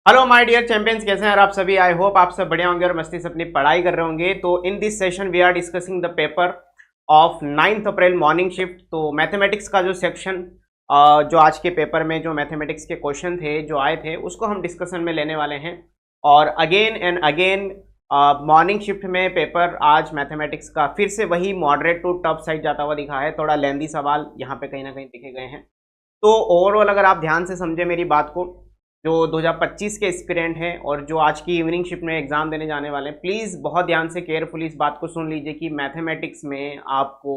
Hello my dear champions, कैसे हैं यार आप सभी। आई होप आप सब बढ़िया होंगे और मस्ती से अपनी पढ़ाई कर रहे होंगे। तो in this session we are discussing the paper of 9th April morning shift. तो मैथमेटिक्स का जो सेक्शन जो आज के पेपर में जो मैथमेटिक्स के क्वेश्चन थे जो आए थे उसको हम डिस्कशन में लेने वाले हैं। और again and again morning shift में पेपर आज मैथमेटिक्स का फिर से वही मॉडरेट टू टफ साइड जाता हुआ दिखा है। थोड़ा लेंदी सवाल यहाँ पे कहीं ना कहीं दिखे गए हैं। तो ओवरऑल अगर आप ध्यान से समझे मेरी बात को, जो 2025 के एस्पिरेंट हैं और जो आज की इवनिंग शिफ्ट में एग्जाम देने जाने वाले हैं, प्लीज़ बहुत ध्यान से केयरफुली इस बात को सुन लीजिए कि मैथमेटिक्स में आपको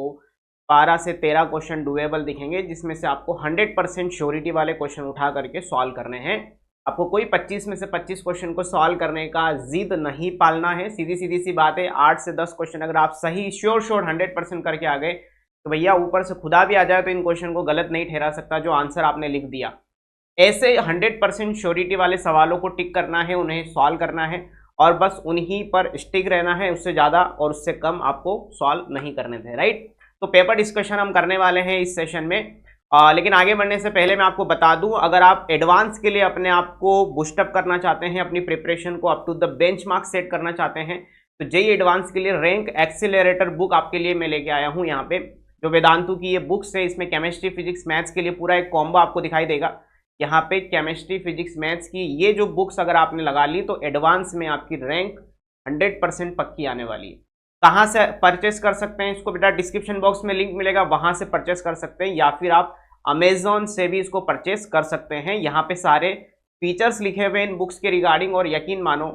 12 से 13 क्वेश्चन डुएबल दिखेंगे, जिसमें से आपको 100% श्योरिटी वाले क्वेश्चन उठा करके सॉल्व करने हैं। आपको कोई 25 में से 25 क्वेश्चन को सॉल्व करने का जिद नहीं पालना है। सीधी सीधी सी बात है, 8 से 10 क्वेश्चन अगर आप सही श्योर 100% करके आ गए तो भैया ऊपर से खुदा भी आ जाए तो इन क्वेश्चन को गलत नहीं ठहरा सकता जो आंसर आपने लिख दिया। ऐसे 100% श्योरिटी वाले सवालों को टिक करना है, उन्हें सॉल्व करना है और बस उन्हीं पर स्टिक रहना है। उससे ज़्यादा और उससे कम आपको सॉल्व नहीं करने थे, राइट। तो पेपर डिस्कशन हम करने वाले हैं इस सेशन में। लेकिन आगे बढ़ने से पहले मैं आपको बता दूं, अगर आप एडवांस के लिए अपने आप को बूस्टअप करना चाहते हैं, अपनी प्रिपरेशन को up to the benchmark set करना चाहते हैं, तो जेईई एडवांस के लिए रैंक एक्सीलरेटर बुक आपके लिए मैं लेके आया हूँ। यहाँ पे जो वेदांतु की ये बुक्स है, इसमें केमिस्ट्री फिजिक्स मैथ्स के लिए पूरा एक कॉम्बो आपको दिखाई देगा। यहाँ पे केमिस्ट्री फिजिक्स मैथ्स की ये जो बुक्स अगर आपने लगा ली तो एडवांस में आपकी रैंक 100% पक्की आने वाली है। कहाँ से परचेस कर सकते हैं इसको? बेटा डिस्क्रिप्शन बॉक्स में लिंक मिलेगा, वहां से परचेस कर सकते हैं, या फिर आप अमेजोन से भी इसको परचेस कर सकते हैं। यहाँ पे सारे फीचर्स लिखे हुए इन बुक्स के रिगार्डिंग, और यकीन मानो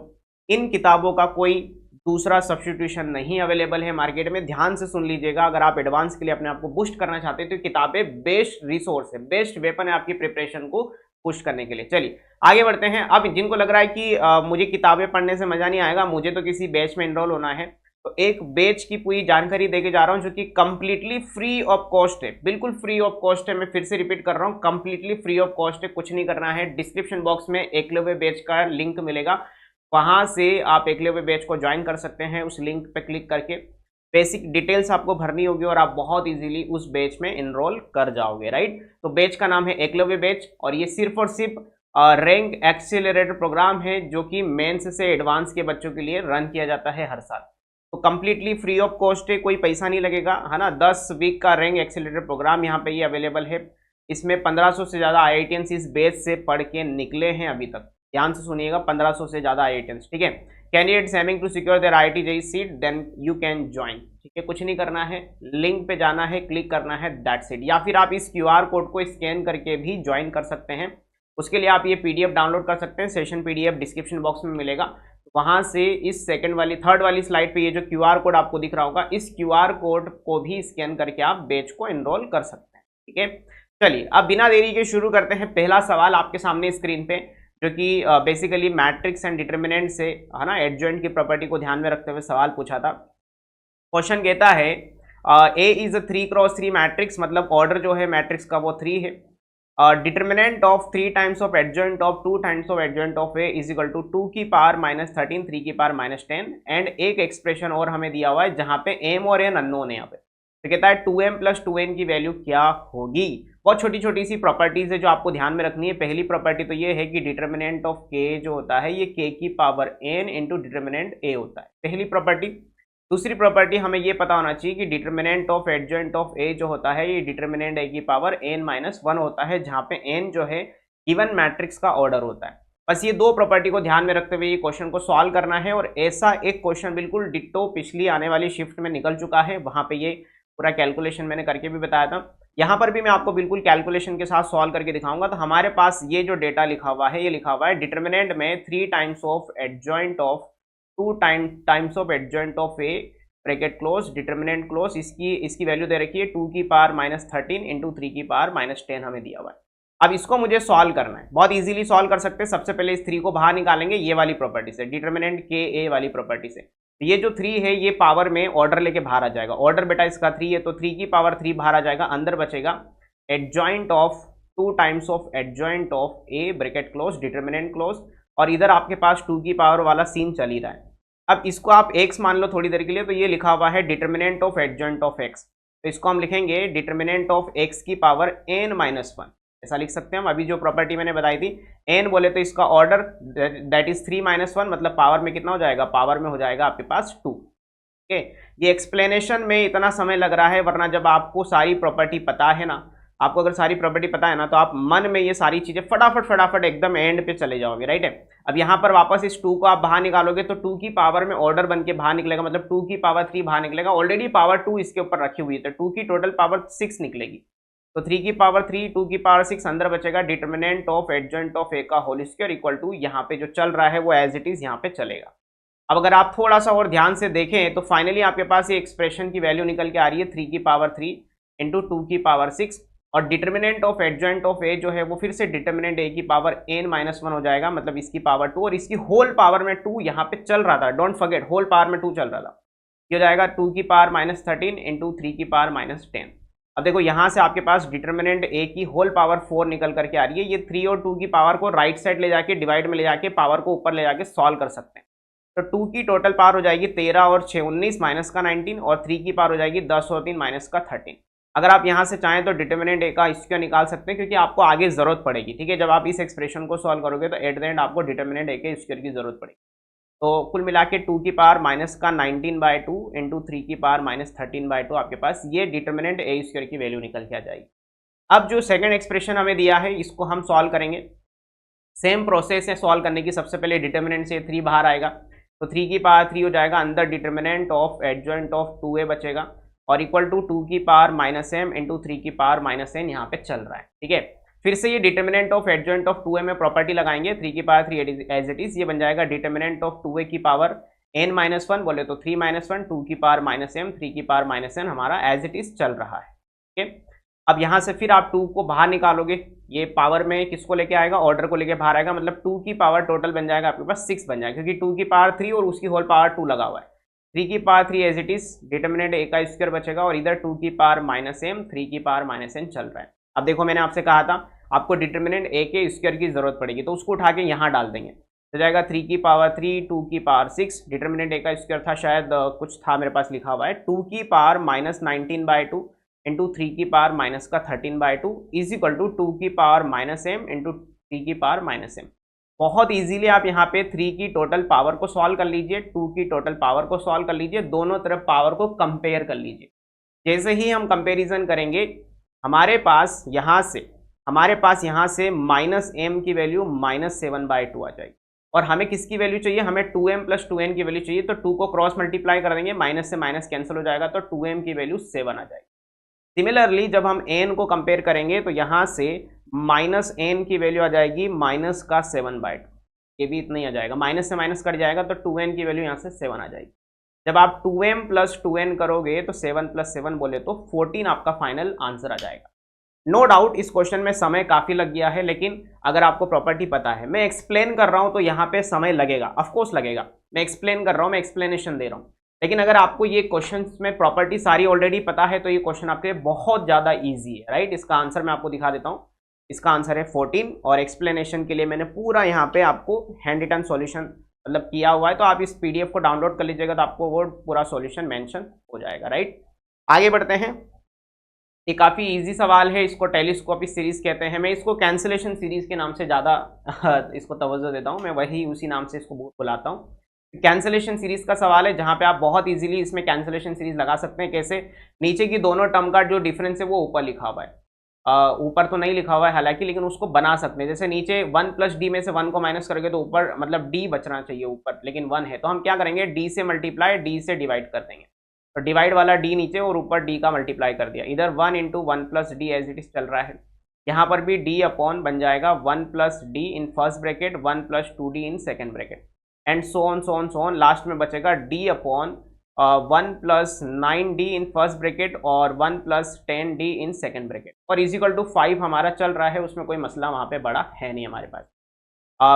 इन किताबों का कोई दूसरा सब्सटीट्यूशन नहीं अवेलेबल है मार्केट में। ध्यान से सुन लीजिएगा, अगर आप एडवांस के लिए अपने आप को बूस्ट करना चाहते हैं तो किताबें बेस्ट रिसोर्स है, बेस्ट वेपन है आपकी प्रिपरेशन को पुश करने के लिए। चलिए आगे बढ़ते हैं। अब जिनको लग रहा है कि मुझे किताबें पढ़ने से मजा नहीं आएगा, मुझे तो किसी बैच में इनरोल होना है, तो एक बैच की पूरी जानकारी देके जा रहा हूं जो कि कंप्लीटली फ्री ऑफ कॉस्ट है, बिल्कुल फ्री ऑफ कॉस्ट है। मैं फिर से रिपीट कर रहा हूं, कंप्लीटली फ्री ऑफ कॉस्ट है, कुछ नहीं करना है। डिस्क्रिप्शन बॉक्स में एकलव्य बैच का लिंक मिलेगा, वहां से आप एकलव्य बैच को ज्वाइन कर सकते हैं। उस लिंक पे क्लिक करके बेसिक डिटेल्स आपको भरनी होगी और आप बहुत इजीली उस बैच में इनरोल कर जाओगे, राइट। तो बैच का नाम है एकलव्य बैच और ये सिर्फ और सिर्फ रैंक एक्सीलरेटर प्रोग्राम है जो कि मेंस से एडवांस के बच्चों के लिए रन किया जाता है हर साल। तो कंप्लीटली फ्री ऑफ कॉस्ट है, कोई पैसा नहीं लगेगा, है ना। 10 वीक का रैंक एक्सीलरेटर प्रोग्राम यहाँ पे ये अवेलेबल है। इसमें 1500 से ज़्यादा IITians इस बैच से पढ़ के निकले हैं अभी तक। ध्यान से सुनिएगा, 1500 से ज़्यादा IITians, ठीक है। Candidates aiming to secure their IIT JEE seat then you can join, ठीक है। कुछ नहीं करना है, लिंक पे जाना है, क्लिक करना है, दैट्स इट। या फिर आप इस QR कोड को स्कैन करके भी ज्वाइन कर सकते हैं। उसके लिए आप ये PDF डाउनलोड कर सकते हैं, सेशन PDF डिस्क्रिप्शन बॉक्स में मिलेगा। वहां से इस थर्ड वाली स्लाइड पे ये जो QR कोड आपको दिख रहा होगा, इस QR कोड को भी स्कैन करके आप बैच को एनरोल कर सकते हैं, ठीक है। चलिए अब बिना देरी के शुरू करते हैं। पहला सवाल आपके सामने स्क्रीन पे, जो कि बेसिकली मैट्रिक्स एंड डिटरमिनेंट से, है ना, एडजॉइंट की प्रॉपर्टी को ध्यान में रखते हुए सवाल पूछा था। क्वेश्चन कहता है A is a 3x3 matrix, मतलब ऑर्डर जो है मैट्रिक्स का वो 3 है। Determinant of 3 times of adjoint of 2 times of adjoint of A is equal to 2 की पावर -13 3 की पावर -10। एंड एक एक्सप्रेशन और हमें दिया हुआ है जहां पे m और n अननोन है। यहाँ पे तो कहता है 2m + 2n की वैल्यू क्या होगी। बहुत छोटी छोटी सी प्रॉपर्टीज है जो आपको ध्यान में रखनी है। पहली प्रॉपर्टी तो ये है कि डिटरमिनेंट ऑफ k जो होता है ये k की power n into determinant a होता है, पहली प्रॉपर्टी। दूसरी प्रॉपर्टी हमें ये पता होना चाहिए कि determinant of adjoint of a जो होता है ये डिटरमिनेंट a की पावर n-1 होता है, जहाँ पे n जो है गिवन मैट्रिक्स का ऑर्डर होता है। बस ये दो प्रॉपर्टी को ध्यान में रखते हुए ये क्वेश्चन को सॉल्व करना है। और ऐसा एक क्वेश्चन बिल्कुल डिट्टो पिछली आने वाली शिफ्ट में निकल चुका है, वहां पे ये पूरा कैलकुलेशन मैंने करके भी बताया था। यहाँ पर भी मैं आपको बिल्कुल कैलकुलेशन के साथ सॉल्व करके दिखाऊंगा। तो हमारे पास ये जो डेटा लिखा हुआ है, ये लिखा हुआ है डिटरमिनेंट में 3 times of adjoint of 2 times of adjoint of A bracket close determinant close, इसकी वैल्यू दे रखी है 2 की पावर -13 इंटू 3 की पावर -10 हमें दिया हुआ है। अब इसको मुझे सॉल्व करना है, बहुत इजीली सॉल्व कर सकते हैं। सबसे पहले इस 3 को बाहर निकालेंगे ये वाली प्रॉपर्टी से, डिटरमिनेंट के ए वाली प्रॉपर्टी से। ये जो 3 है ये पावर में ऑर्डर लेके बाहर आ जाएगा। ऑर्डर बेटा इसका 3 है, तो 3 की पावर 3 बाहर आ जाएगा, अंदर बचेगा adjoint of 2 times of adjoint of A bracket close determinant close, और इधर आपके पास 2 की पावर वाला सीन चल ही रहा है। अब इसको आप x मान लो थोड़ी देर के लिए, तो ये लिखा हुआ है determinant of adjoint of x, तो इसको हम लिखेंगे डिटरमिनेंट ऑफ x की पावर n-1। ऐसा लिख सकते हैं हम। अभी जो प्रॉपर्टी मैंने बताई थी n बोले तो इसका ऑर्डर दैट इज 3 - 1, मतलब पावर में कितना हो जाएगा, पावर में हो जाएगा आपके पास 2। ओके, ये एक्सप्लेनेशन में इतना समय लग रहा है, वरना जब आपको सारी प्रॉपर्टी पता है ना, आपको अगर सारी प्रॉपर्टी पता है ना, तो आप मन में ये सारी चीजें फटाफट फटाफट एकदम एंड पे चले जाओगे, राइट है। अब यहाँ पर वापस इस 2 को आप बाहर निकालोगे तो 2 की पावर में ऑर्डर बन के बाहर निकलेगा, मतलब 2 की पावर 3 बाहर निकलेगा। ऑलरेडी पावर 2 इसके ऊपर रखी हुई है, तो 2 की टोटल पावर 6 निकलेगी। तो 3 की पावर 3, 2 की पावर 6, अंदर बचेगा डिटर्मिनेंट ऑफ एडजॉइंट ऑफ ए का होल स्क्वायर इक्वल टू, यहाँ पे जो चल रहा है वो एज इट इज यहाँ पे चलेगा। अब अगर आप थोड़ा सा और ध्यान से देखें तो फाइनली आपके पास ये एक्सप्रेशन की वैल्यू निकल के आ रही है 3 की पावर 3 इंटू 2 की पावर 6, और डिटर्मिनेंट ऑफ एडजॉइंट ऑफ ए जो है वो फिर से डिटर्मिनेंट ए की पावर n-1 हो जाएगा, मतलब इसकी पावर 2, और इसकी होल पावर में 2 यहाँ पे चल रहा था, डोंट फॉरगेट होल पावर में 2 चल रहा था। ये हो जाएगा 2 की पावर -13 इंटू 3 की पावर -10। अब देखो यहाँ से आपके पास डिटर्मिनेंट ए की होल पावर 4 निकल करके आ रही है। ये 3 और 2 की पावर को राइट साइड ले जाके डिवाइड में ले जाके पावर को ऊपर ले जाके सॉल्व कर सकते हैं। तो 2 की टोटल पावर हो जाएगी 13 और 6 19 माइनस का 19, और 3 की पावर हो जाएगी 10 और 3 माइनस का 13। अगर आप यहाँ से चाहें तो डिटर्मिनेंट ए का स्क्वायर निकाल सकते हैं, क्योंकि आपको आगे जरूरत पड़ेगी, ठीक है। जब आप इस एक्सप्रेशन को सॉल्व करोगे तो एट द एंड आपको डिटर्मिनेंट ए के स्क्वायर की जरूरत पड़ेगी। तो कुल मिला के 2 की पावर माइनस का 19/2 इंटू 3 की पावर -13/2 आपके पास ये डिटर्मिनेंट ए स्क्वायर की वैल्यू निकल के आ जाएगी। अब जो सेकंड एक्सप्रेशन हमें दिया है इसको हम सॉल्व करेंगे। सेम प्रोसेस है सॉल्व करने की। सबसे पहले डिटर्मिनेंट से 3 बाहर आएगा, तो 3 की पावर 3 हो जाएगा, अंदर determinant of adjoint of 2a बचेगा, और इक्वल टू 2 की पावर -m इंटू 3 की पावर -n यहाँ पे चल रहा है, ठीक है। फिर से ये determinant of adjoint of 2a में प्रॉपर्टी लगाएंगे, 3 की पावर 3 एज इट इज, ये बन जाएगा डिटर्मिनेंट ऑफ 2a की पावर n-1 बोले तो 3 - 1, 2 की पावर -m, 3 की पावर -n हमारा एज इट इज चल रहा है, ठीक है। अब यहाँ से फिर आप 2 को बाहर निकालोगे, ये पावर में किसको लेके आएगा, ऑर्डर को लेके बाहर आएगा, मतलब 2 की पावर टोटल बन जाएगा आपके पास 6 बन जाएगा, क्योंकि 2 की पावर 3 और उसकी होल पावर 2 लगा हुआ है। 3 की power 3 as it is, determinant A का स्क्वायर बचेगा, और इधर 2 की पावर -m, 3 की पावर -n चल रहा है। अब देखो मैंने आपसे कहा था आपको डिटर्मिनेंट ए के स्क्वायर की जरूरत पड़ेगी, तो उसको उठा के यहाँ डाल देंगे, तो जाएगा 3 की पावर 3, 2 की पावर 6, डिटर्मिनेंट ए का स्क्वायर था शायद कुछ था मेरे पास लिखा हुआ है, 2 की पावर -19/2 इंटू 3 की पावर माइनस का 13/2 इज इक्वल टू 2 की पावर -m इंटू 3 की पावर -m। बहुत इजीली आप यहाँ पे 3 की टोटल पावर को सॉल्व कर लीजिए, 2 की टोटल पावर को सॉल्व कर लीजिए, दोनों तरफ पावर को कंपेयर कर लीजिए। जैसे ही हम कंपेरिजन करेंगे हमारे पास यहाँ से -m की वैल्यू -7/2 आ जाएगी, और हमें किसकी वैल्यू चाहिए, हमें 2m + 2n की वैल्यू चाहिए, तो 2 को क्रॉस मल्टीप्लाई कर देंगे, माइनस से माइनस कैंसिल हो जाएगा, तो 2m की वैल्यू 7 आ जाएगी। सिमिलरली जब हम n को कंपेयर करेंगे तो यहाँ से -n की वैल्यू आ जाएगी -7/2, ये भी इतना ही आ जाएगा, माइनस से माइनस कट जाएगा, तो 2n की वैल्यू यहाँ से 7 आ जाएगी। जब आप 2m + 2n करोगे तो 7 + 7 बोले तो 14 आपका फाइनल आंसर आ जाएगा। नो डाउट इस क्वेश्चन में समय काफी लग गया है, लेकिन अगर आपको प्रॉपर्टी पता है, मैं एक्सप्लेन कर रहा हूं तो यहाँ पे समय लगेगा, ऑफकोर्स लगेगा, मैं एक्सप्लेन कर रहा हूँ, मैं एक्सप्लेनेशन दे रहा हूँ, लेकिन अगर आपको ये क्वेश्चन में प्रॉपर्टी सारी ऑलरेडी पता है तो ये क्वेश्चन आपके लिए बहुत ज्यादा ईजी है, राइट। इसका आंसर मैं आपको दिखा देता हूँ, इसका आंसर है 14, और एक्सप्लेनेशन के लिए मैंने पूरा यहाँ पे आपको हैंड रिटन सॉल्यूशन मतलब किया हुआ है, तो आप इस पीडीएफ को डाउनलोड कर लीजिएगा तो आपको वो पूरा सॉल्यूशन मेंशन हो जाएगा, राइट। आगे बढ़ते हैं। ये काफ़ी इजी सवाल है, इसको टेलीस्कोपिक सीरीज कहते हैं, मैं इसको कैंसिलेशन सीरीज के नाम से ज़्यादा इसको तवज्जो देता हूँ, मैं वही उसी नाम से इसको बुलाता हूँ। कैंसिलेशन सीरीज का सवाल है जहाँ पे आप बहुत इजीली इसमें कैंसिलेशन सीरीज लगा सकते हैं। कैसे, नीचे की दोनों टर्म का जो डिफरेंस है वो ऊपर लिखा हुआ है, ऊपर तो नहीं लिखा हुआ है हालांकि, लेकिन उसको बना सकते हैं। जैसे नीचे 1 + d में से 1 को माइनस करोगे तो ऊपर मतलब d बचना चाहिए ऊपर, लेकिन 1 है, तो हम क्या करेंगे, d से मल्टीप्लाई d से डिवाइड कर देंगे, तो डिवाइड वाला d नीचे और ऊपर d का मल्टीप्लाई कर दिया, इधर 1 × 1 + d एज इट इज चल रहा है, यहाँ पर भी d अपॉन बन जाएगा 1 + d in first bracket, 1 + 2d in second bracket, and so on, last में बचेगा d अपॉन 1 + 9d इन फर्स्ट ब्रैकेट और 1 + 10d इन सेकेंड ब्रैकेट, और इज इक्वल टू 5 हमारा चल रहा है, उसमें कोई मसला वहाँ पे बड़ा है नहीं हमारे पास।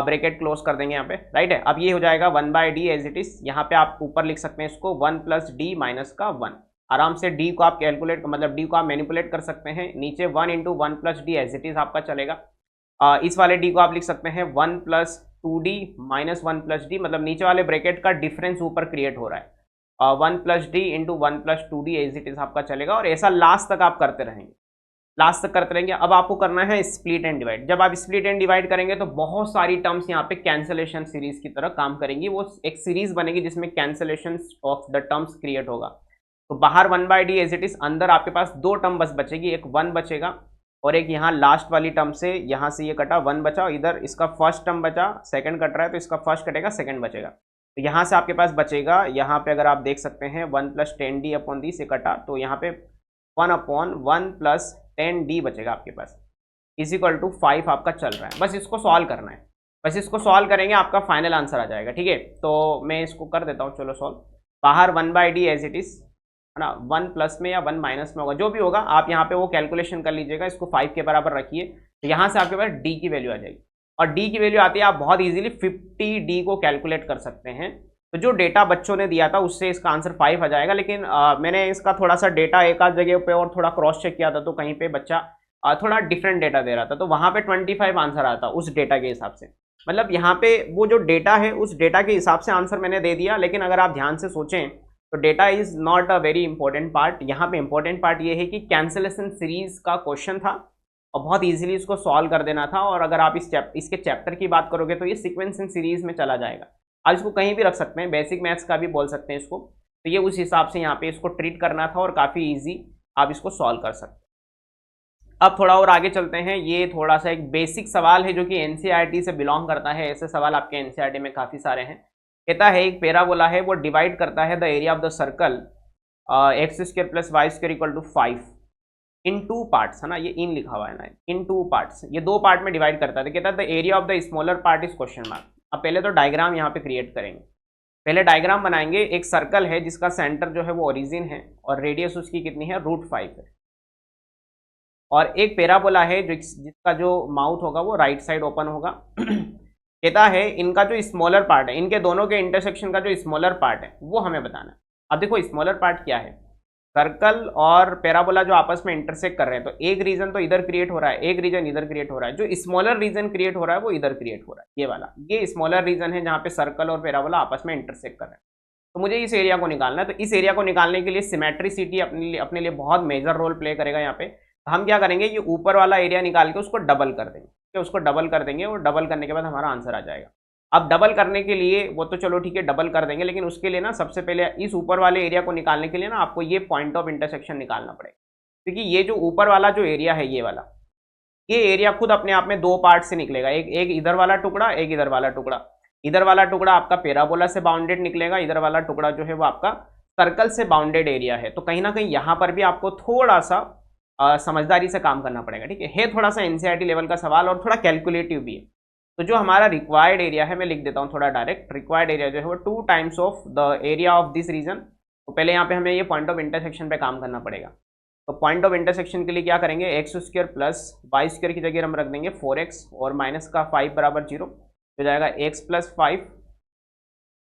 ब्रैकेट क्लोज कर देंगे यहाँ पे, राइट है। अब ये हो जाएगा 1/d एज इट इज, यहाँ पे आप ऊपर लिख सकते हैं इसको 1 + d - 1, आराम से d को आप कैलकुलेट मतलब d को आप मैनिपुलेट कर सकते हैं, नीचे 1 × 1 + d एज इट इज आपका चलेगा। इस वाले d को आप लिख सकते हैं 1 + 2d - 1 + d, मतलब नीचे वाले ब्रैकेट का डिफरेंस ऊपर क्रिएट हो रहा है, 1 + d × 1 + 2d as it is आपका चलेगा, और ऐसा लास्ट तक आप करते रहेंगे। लास्ट तक करते रहेंगे। अब आपको करना है स्प्लिट एंड डिवाइड। जब आप स्प्लिट एंड डिवाइड करेंगे तो बहुत सारी टर्म्स यहाँ पे कैंसलेशन सीरीज की तरह काम करेंगी। वो एक सीरीज बनेगी जिसमें cancellation of the terms create होगा। तो बाहर 1/d एज इट इज, अंदर आपके पास दो टर्म बस बचेगी, एक 1 बचेगा और एक यहाँ लास्ट वाली टर्म से यहाँ से ये कटा 1 बचा, इधर इसका फर्स्ट टर्म बचा, सेकंड कट रहा है तो इसका फर्स्ट कटेगा, सेकंड बचेगा। तो यहाँ से आपके पास बचेगा, यहाँ पे अगर आप देख सकते हैं 1 + 10d अपॉन दी से कटा, तो यहाँ पे 1/1 + 10d बचेगा आपके पास, इज इक्वल टू 5 आपका चल रहा है। बस इसको सॉल्व करना है, बस इसको सॉल्व करेंगे आपका फाइनल आंसर आ जाएगा। ठीक है, तो मैं इसको कर देता हूँ, चलो सॉल्व। बाहर 1/d एज इट इज है ना, 1 प्लस में या 1 माइनस में होगा, जो भी होगा आप यहाँ पे वो कैलकुलेशन कर लीजिएगा। इसको 5 के बराबर रखिए, तो यहाँ से आपके पास d की वैल्यू आ जाएगी, और d की वैल्यू आती है, आप बहुत इजीली 50d को कैलकुलेट कर सकते हैं। तो जो डेटा बच्चों ने दिया था उससे इसका आंसर 5 आ जाएगा, लेकिन मैंने इसका थोड़ा सा डेटा एक आध जगह पे और थोड़ा क्रॉस चेक किया था, तो कहीं पे बच्चा थोड़ा डिफरेंट डेटा दे रहा था, तो वहाँ पे 25 आंसर आता उस डेटा के हिसाब से। मतलब यहाँ पे वो जो डेटा है उस डेटा के हिसाब से आंसर मैंने दे दिया, लेकिन अगर आप ध्यान से सोचें तो data is not a very important part. यहाँ पे इंपॉर्टेंट पार्ट ये है कि कैंसलेशन सीरीज का क्वेश्चन था और बहुत इजीली इसको सॉल्व कर देना था। और अगर आप इसके चैप्टर की बात करोगे तो ये सीक्वेंस इन सीरीज में चला जाएगा। आप इसको कहीं भी रख सकते हैं, बेसिक मैथ्स का भी बोल सकते हैं इसको। तो ये उस हिसाब से यहाँ पे इसको ट्रीट करना था और काफ़ी ईजी आप इसको सॉल्व कर सकते हैं। अब थोड़ा और आगे चलते हैं। ये थोड़ा सा एक बेसिक सवाल है जो कि एनसीईआरटी से बिलोंग करता है। ऐसे सवाल आपके एनसीईआरटी में काफ़ी सारे हैं। कहता है एक पैराबोला है, वो डिवाइड करता है the area of the circle x² + y² = 5 in 2 parts, है ना, ये इन लिखा हुआ है ना, इन 2 पार्ट्स, ये 2 पार्ट में डिवाइड करता है। कहता है the area of the smaller part is question mark. अब पहले तो डायग्राम यहाँ पे क्रिएट करेंगे, पहले डायग्राम बनाएंगे। एक सर्कल है जिसका सेंटर जो है वो ओरिजिन है और रेडियस उसकी कितनी है, √5 है। और एक पैराबोला है जिसका जो माउथ होगा वो राइट साइड ओपन होगा। कहता है इनका जो स्मॉलर पार्ट है, इनके दोनों के इंटरसेक्शन का जो स्मॉलर पार्ट है वो हमें बताना है। अब देखो स्मॉलर पार्ट क्या है, सर्कल और पैराबोला जो आपस में इंटरसेक्ट कर रहे हैं, तो एक रीजन तो इधर क्रिएट हो रहा है, एक रीजन इधर क्रिएट हो रहा है। जो स्मॉलर रीजन क्रिएट हो रहा है वो इधर क्रिएट हो रहा है, ये वाला, ये स्मॉलर रीजन है जहाँ पे सर्कल और पैराबोला आपस में इंटरसेक्ट कर रहे हैं। तो मुझे इस एरिया को निकालना है। तो इस एरिया को निकालने के लिए सिमेट्रिसिटी अपने लिए बहुत मेजर रोल प्ले करेगा यहाँ पे। तो हम क्या करेंगे, ये ऊपर वाला एरिया निकाल के उसको डबल कर देंगे, कि उसको डबल कर देंगे और डबल करने के बाद हमारा आंसर आ जाएगा। अब डबल करने के लिए वो तो चलो ठीक है डबल कर देंगे, लेकिन उसके लिए ना सबसे पहले इस ऊपर वाले एरिया को निकालने के लिए ना आपको ये पॉइंट ऑफ इंटरसेक्शन निकालना पड़ेगा। क्योंकि ये जो ऊपर वाला जो एरिया है, ये वाला, ये एरिया खुद अपने आप में 2 पार्ट से निकलेगा, एक इधर वाला टुकड़ा, एक इधर वाला टुकड़ा। इधर वाला टुकड़ा आपका पैराबोला से बाउंडेड निकलेगा, इधर वाला टुकड़ा जो है वो आपका सर्कल से बाउंडेड एरिया है। तो कहीं ना कहीं यहाँ पर भी आपको थोड़ा सा समझदारी से काम करना पड़ेगा। ठीक है थोड़ा सा एनसीईआरटी लेवल का सवाल और थोड़ा कैलकुलेटिव भी है। तो जो हमारा रिक्वायर्ड एरिया है, मैं लिख देता हूँ थोड़ा डायरेक्ट, रिक्वायर्ड एरिया जो है वो 2 times of the area of this region. तो पहले यहाँ पे हमें ये पॉइंट ऑफ इंटरसेक्शन पे काम करना पड़ेगा। तो पॉइंट ऑफ इंटरसेक्शन के लिए क्या करेंगे, x² + y² की जगह हम रख देंगे 4x और माइनस का 5 बराबर 0, हो जाएगा x + 5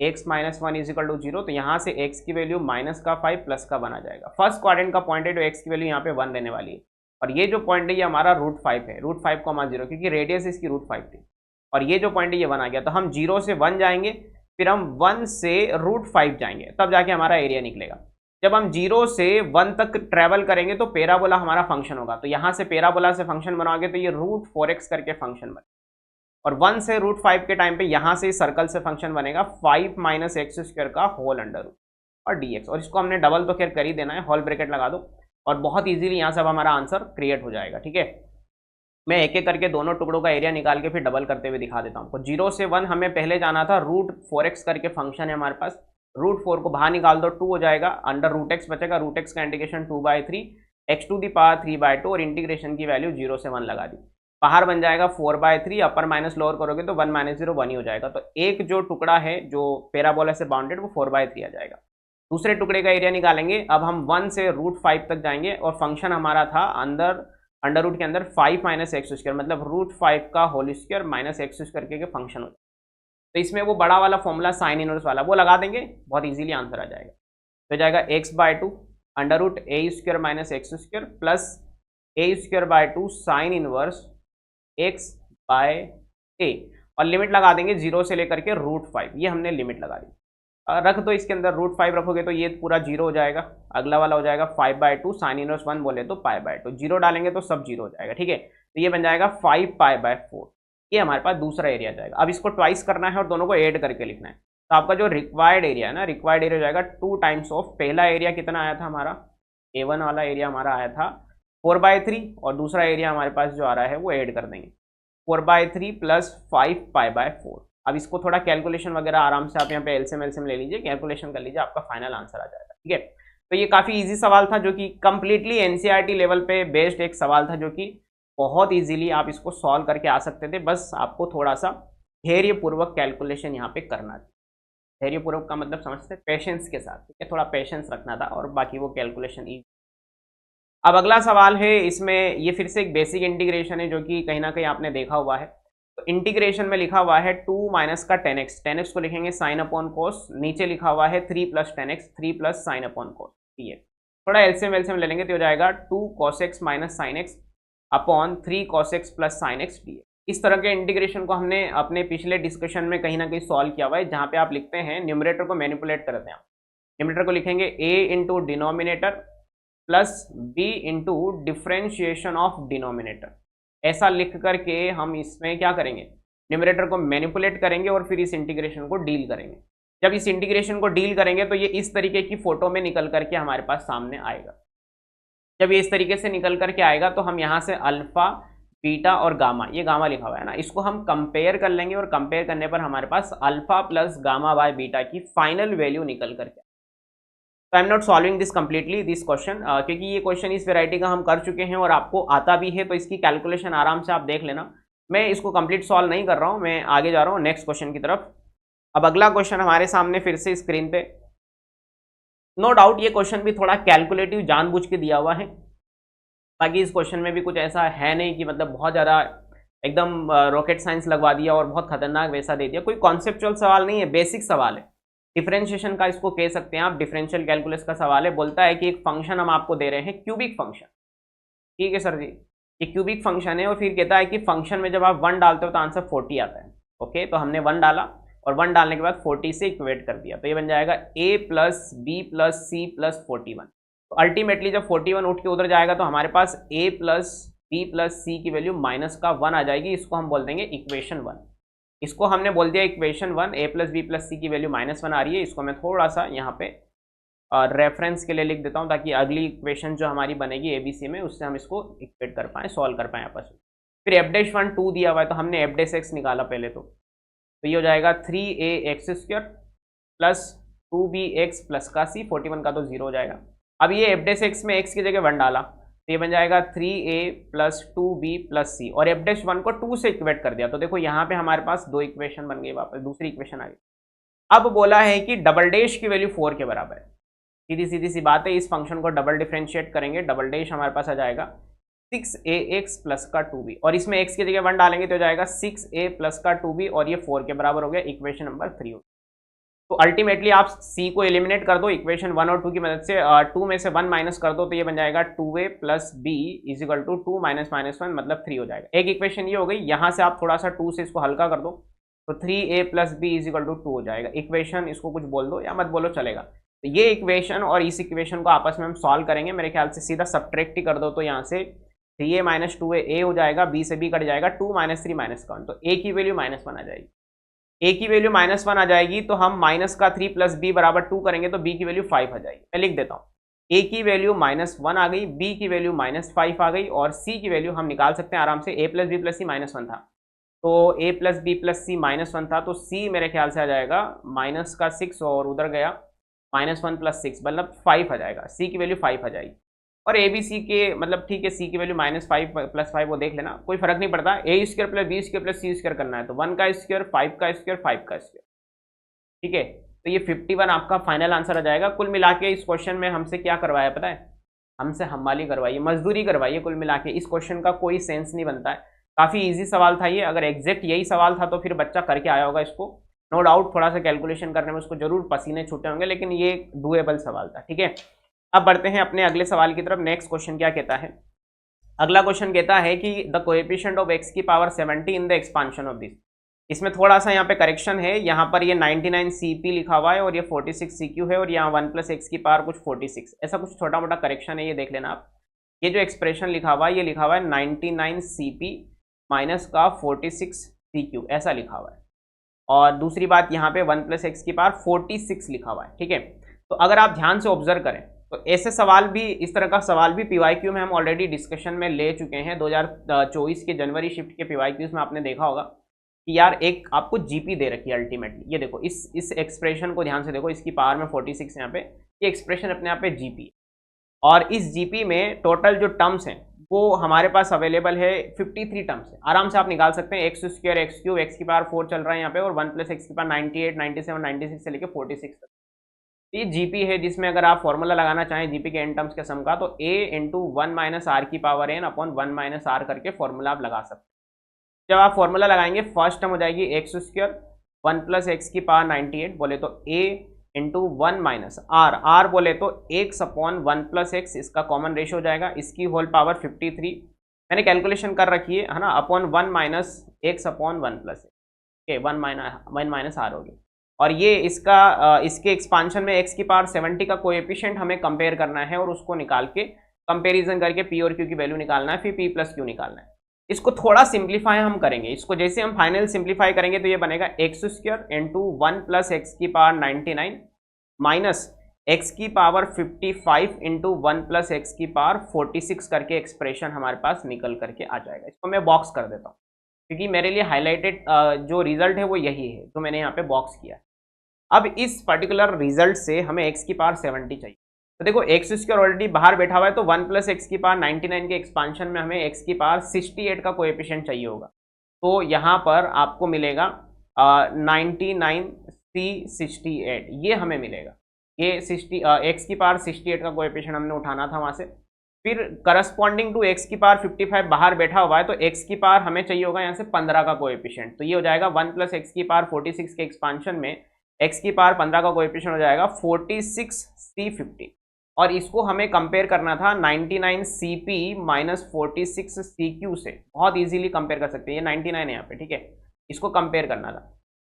x - 1 = 0। तो यहाँ से x की वैल्यू -5 प्लस का 1 आ जाएगा। फर्स्ट क्वाड्रेंट का पॉइंट है तो x की वैल्यू यहाँ पे 1 रहने वाली है। और ये जो पॉइंट है ये हमारा √5 है, √5, 0, क्योंकि रेडियस इसकी √5 थी। और ये जो पॉइंट है ये 1 आ गया। तो हम 0 से 1 जाएंगे, फिर हम 1 से √5 जाएंगे, तब जाके हमारा एरिया निकलेगा। जब हम 0 से 1 तक ट्रैवल करेंगे तो पैराबोला हमारा फंक्शन होगा। तो यहाँ से पैराबोला से फंक्शन बनाओगे तो ये √4x करके फंक्शन बनेगा। और 1 से √5 के टाइम पे यहाँ से सर्कल से फंक्शन बनेगा 5 - x² का होल अंडर रूट और dx। और इसको हमने डबल तो खैर कर ही देना है, होल ब्रैकेट लगा दो और बहुत इजीली यहाँ से अब हमारा आंसर क्रिएट हो जाएगा। ठीक है, मैं एक एक करके दोनों टुकड़ों का एरिया निकाल के फिर डबल करते हुए दिखा देता हूँ। तो 0 से 1 हमें पहले जाना था, √4x करके फंक्शन है हमारे पास, √4 को बाहर निकाल दो, 2 हो जाएगा, अंडर √x बचेगा, √x का इंटीग्रेशन 2/3 x⁻³ और इंटीग्रेशन की वैल्यू 0 से 1 लगा दी, बाहर बन जाएगा 4/3, अपर माइनस लोअर करोगे तो 1 - 0 1 ही हो जाएगा। तो एक जो टुकड़ा है जो पैराबोला से बाउंडेड वो 4/3 आ जाएगा। दूसरे टुकड़े का एरिया निकालेंगे। अब हम 1 से √5 तक जाएंगे और फंक्शन हमारा था अंडर रूट के अंदर 5 - x², मतलब √5 का होल स्क्वायर माइनस x² के फंक्शन हो। तो इसमें वो बड़ा वाला फॉर्मूला साइन इनवर्स वाला वो लगा देंगे, बहुत इजीली आंसर आ जाएगा। तो जाएगा x/2 √a² - x² plus a²/2 sine inverse x/a, और लिमिट लगा देंगे 0 से लेकर के √5, ये हमने लिमिट लगा दी। रख दो इसके अंदर, √5 रखोगे तो ये पूरा 0 हो जाएगा, अगला वाला हो जाएगा 5/2, साइन इनवर्स 1 बोले तो π/2, 0 डालेंगे तो सब 0 हो जाएगा, ठीक है। तो ये बन जाएगा 5π/4, ये हमारे पास दूसरा एरिया जाएगा। अब इसको ट्वाइस करना है और दोनों को ऐड करके लिखना है, तो आपका जो रिक्वायर्ड एरिया है ना, रिक्वायर्ड एरिया हो जाएगा 2 टाइम्स ऑफ, पहला एरिया कितना आया था हमारा, A1 वाला एरिया हमारा आया था 4/3, और दूसरा एरिया हमारे पास जो आ रहा है वो ऐड कर देंगे 4/3 प्लस 5π/4। अब इसको थोड़ा कैलकुलेशन वगैरह आराम से आप यहाँ पे एलसीएम ले लीजिए, कैलकुलेशन कर लीजिए, आपका फाइनल आंसर आ जाएगा, ठीक है। तो ये काफ़ी इजी सवाल था, जो कि कंप्लीटली एनसीईआरटी लेवल पे बेस्ड एक सवाल था, जो कि बहुत इजीली आप इसको सॉल्व करके आ सकते थे, बस आपको थोड़ा सा धैर्यपूर्वक कैलकुलेशन यहाँ पे करना था। धैर्यपूर्वक का मतलब समझते हैं पेशेंस के साथ, ठीक है, थोड़ा पेशेंस रखना था और बाकी वो कैलकुलेशन ईजी। अब अगला सवाल है, इसमें ये फिर से एक बेसिक इंटीग्रेशन है, जो कि कहीं ना कहीं आपने देखा हुआ है। तो इंटीग्रेशन में लिखा हुआ है 2 माइनस का 10x, 10x को लिखेंगे साइन अपॉन कोस, नीचे लिखा हुआ है 3 plus 10x, 3 plus sine upon कोस, ठीक है। थोड़ा एलसीएम ले लेंगे तो हो जाएगा 2 cos x minus sine x upon 3 cos x plus sine x D. इस तरह के इंटीग्रेशन को हमने अपने पिछले डिस्कशन में कहीं ना कहीं सॉल्व किया हुआ है, जहाँ पे आप लिखते हैं न्यूमरेटर को मैनिपुलेट करते हैं, न्यूमरेटर को लिखेंगे a into denominator plus b into differentiation of denominator. ऐसा लिख करके हम इसमें क्या करेंगे, न्यूमरेटर को मैनिपुलेट करेंगे और फिर इस इंटीग्रेशन को डील करेंगे। जब इस इंटीग्रेशन को डील करेंगे तो ये इस तरीके की फोटो में निकल करके हमारे पास सामने आएगा। जब ये इस तरीके से निकल करके आएगा तो हम यहाँ से अल्फा, बीटा और गामा, ये गामा लिखा हुआ है ना, इसको हम कंपेयर कर लेंगे, और कंपेयर करने पर हमारे पास alpha plus gamma by beta की फाइनल वैल्यू निकल करके। तो I am not solving this completely this question, क्योंकि ये क्वेश्चन इस वैरायटी का हम कर चुके हैं और आपको आता भी है, तो इसकी कैलकुलेशन आराम से आप देख लेना। मैं इसको कंप्लीट सॉल्व नहीं कर रहा हूँ, मैं आगे जा रहा हूँ नेक्स्ट क्वेश्चन की तरफ। अब अगला क्वेश्चन हमारे सामने फिर से स्क्रीन पे, नो डाउट ये क्वेश्चन भी थोड़ा कैलकुलेटिव जानबूझ के दिया हुआ है, बाकी इस क्वेश्चन में भी कुछ ऐसा है नहीं कि मतलब बहुत ज़्यादा एकदम रॉकेट साइंस लगवा दिया और बहुत खतरनाक वैसा दे दिया। कोई कॉन्सेप्चुअल सवाल नहीं है, बेसिक सवाल है, डिफरेंशिएशन का इसको कह सकते हैं आप, डिफरेंशियल कैलकुलस का सवाल है। बोलता है कि एक फंक्शन हम आपको दे रहे हैं, क्यूबिक फंक्शन, ठीक है सर जी, ये क्यूबिक फंक्शन है, और फिर कहता है कि फंक्शन में जब आप 1 डालते हो तो आंसर 40 आता है। ओके, तो हमने 1 डाला और 1 डालने के बाद 40 से इक्वेट कर दिया, तो ये बन जाएगा a plus B plus C plus 41। तो अल्टीमेटली जब 41 उठ के उधर जाएगा तो हमारे पास a plus B plus C की वैल्यू -1 आ जाएगी, इसको हम बोल देंगे इक्वेशन 1। इसको हमने बोल दिया equation 1, a plus B plus C की वैल्यू -1 आ रही है। इसको मैं थोड़ा सा यहाँ पे रेफरेंस के लिए लिख देता हूँ, ताकि अगली इक्वेशन जो हमारी बनेगी ABC में उससे हम इसको इक्वेट कर पाएँ, सॉल्व कर पाएँ आपस में। फिर f'1 2 दिया हुआ है, तो हमने f' निकाला पहले, तो ये हो जाएगा 3ax² प्लस 2bx प्लस का c, 41 का तो 0 हो जाएगा। अब ये f' में x की जगह 1 डाला, तो ये बन जाएगा 3a plus 2b plus c, और f'1 को 2 से इक्वेट कर दिया, तो देखो यहाँ पे हमारे पास 2 इक्वेशन बन गई, वापस दूसरी इक्वेशन आ गई। अब बोला है कि डबल डैश की वैल्यू 4 के बराबर है, सीधी सी बात है, इस फंक्शन को डबल डिफ्रेंशिएट करेंगे, डबल डैश हमारे पास आ जाएगा 6ax प्लस का 2b, और इसमें x की जगह 1 डालेंगे तो हो जाएगा 6a प्लस का 2b, और ये 4 के बराबर हो गया, इक्वेशन नंबर 3 हो। तो अल्टीमेटली आप c को एलिमिनेट कर दो इक्वेशन 1 और 2 की मदद से, 2 में से 1 माइनस कर दो, तो ये बन जाएगा 2a plus b equal to 2 minus -1 मतलब 3 हो जाएगा। एक इक्वेशन ये हो गई, यहाँ से आप थोड़ा सा 2 से इसको हल्का कर दो, तो 3a plus B is equal to 2 हो जाएगा। इक्वेशन इसको कुछ बोल दो या मत बोलो चलेगा। तो ये इक्वेशन और इस इक्वेशन को आपस में हम सॉल्व करेंगे, मेरे ख्याल से सीधा सब्ट्रैक्ट ही कर दो, तो यहाँ से 3a माइनस 2a a हो जाएगा, b से b कट जाएगा, 2 माइनस 3 माइनस का 1, तो a की वैल्यू -1 आ जाएगी। a की वैल्यू -1 आ जाएगी, तो हम माइनस का 3 प्लस b बराबर 2 करेंगे तो b की वैल्यू 5 आ जाएगी। मैं लिख देता हूँ, a की वैल्यू -1 आ गई, b की वैल्यू -5 आ गई, और c की वैल्यू हम निकाल सकते हैं आराम से, a प्लस बी प्लस सी -1 था, तो a प्लस बी प्लस सी -1 था, तो c मेरे ख्याल से आ जाएगा -6 और उधर गया -1 प्लस 6 मतलब 5 आ जाएगा, c की वैल्यू 5 आ जाएगी। और ए बी सी के मतलब ठीक है, c की वैल्यू -5 प्लस 5 वो देख लेना, कोई फर्क नहीं पड़ता, a² plus b² plus c² करना है, तो 1 का स्क्वायर 5 का स्क्वायर 5 का स्क्वायर, ठीक है। तो ये 51 आपका फाइनल आंसर आ जाएगा। कुल मिला के इस क्वेश्चन में हमसे क्या करवाया पता है, हमसे हमाली करवाई, मजदूरी करवाई। कुल मिला के इस क्वेश्चन का कोई सेंस नहीं बनता है, काफ़ी ईजी सवाल था ये, अगर एग्जैक्ट यही सवाल था तो फिर बच्चा करके आया होगा इसको, नो डाउट थोड़ा सा कैलकुलेशन करने में उसको जरूर पसीने छूटे होंगे, लेकिन ये डूएबल सवाल था, ठीक है। अब बढ़ते हैं अपने अगले सवाल की तरफ। नेक्स्ट क्वेश्चन क्या कहता है, अगला क्वेश्चन कहता है कि द कोएफिशिएंट ऑफ x की power 70 in the expansion of this. इसमें थोड़ा सा यहाँ पे करेक्शन है, यहाँ पर ये 99 CP लिखा हुआ है और ये 46 CQ है और यहाँ 1 + x की पावर कुछ 46, ऐसा कुछ छोटा मोटा करेक्शन है, ये देख लेना आप। ये जो एक्सप्रेशन लिखा हुआ है ये लिखा हुआ है 99 CP माइनस का 46 CQ, ऐसा लिखा हुआ है। और दूसरी बात यहाँ पे 1 + x की पावर 46 लिखा हुआ है, ठीक है। तो अगर आप ध्यान से ऑब्जर्व करें तो ऐसे सवाल भी, इस तरह का सवाल भी PYQ में हम ऑलरेडी डिस्कशन में ले चुके हैं। 2024 के जनवरी शिफ्ट के PYQs में आपने देखा होगा कि यार एक आपको जीपी दे रखी है अल्टीमेटली। ये देखो इस एक्सप्रेशन को ध्यान से देखो, इसकी पावर में 46 यहाँ पे, ये एक्सप्रेशन अपने आप पे जीपी है। और इस जीपी में टोटल जो टर्म्स हैं वो हमारे पास अवेलेबल है 53 टर्म्स है। आराम से आप निकाल सकते हैं, x² x³ x की पावर 4 चल रहा है यहाँ पे, और 1 + x की पावर 98 97 96 से लेके 46 तक। ये जीपी है जिसमें अगर आप फॉर्मूला लगाना चाहें जीपी के n टर्म्स के सम का, तो a × 1 - r की पावर n अपॉन 1 - r करके फॉर्मूला आप लगा सकते हैं। जब आप फॉर्मूला लगाएंगे फर्स्ट टर्म हो जाएगी x², 1 + x की पावर 98 बोले तो a × 1 - r, r बोले तो x अपॉन 1 + x, इसका कॉमन रेशियो हो जाएगा, इसकी होल पावर 53 मैंने कैलकुलेशन कर रखी है ना, upon 1 - x upon 1 + x, 1 - r हो गया। और ये इसके एक्सपांशन में x की पावर 70 का कोएफिशिएंट हमें कंपेयर करना है और उसको निकाल के कंपेरिजन करके p और q की वैल्यू निकालना है, फिर p + q निकालना है। इसको थोड़ा सिंप्लीफाई हम करेंगे, इसको जैसे हम फाइनल सिंप्लीफाई करेंगे तो ये बनेगा x² × 1 + x की पावर 99 माइनस x की पावर 55 × 1 + x की पावर 46 करके एक्सप्रेशन हमारे पास निकल करके आ जाएगा। इसको मैं बॉक्स कर देता हूँ क्योंकि मेरे लिए हाईलाइटेड जो रिजल्ट है वो यही है जो मैंने यहाँ पे बॉक्स किया है। अब इस पर्टिकुलर रिजल्ट से हमें x की पावर 70 चाहिए, तो देखो x² ऑलरेडी बाहर बैठा हुआ है, तो 1 + x की पावर 99 के एक्सपांशन में हमें x की पावर 68 का कोएफिशिएंट चाहिए होगा। तो यहाँ पर आपको मिलेगा 99C68, ये हमें मिलेगा। ये x की पावर 68 का कोएफिशिएंट हमने उठाना था वहाँ से। फिर करस्पॉन्डिंग टू x की पावर 55 बाहर बैठा हुआ है, तो x की पावर हमें चाहिए होगा यहाँ से 15 का कोएफिशिएंट, तो ये हो जाएगा 1 + x की पावर 46 के एक्सपांशन में x की पावर 15 का कोएफिशिएंट हो जाएगा 46C50। और इसको हमें कंपेयर करना था 99 CP माइनस 46 CQ से, बहुत इजीली कंपेयर कर सकते हैं, ये 99 है यहाँ पे, ठीक है। इसको कंपेयर करना था,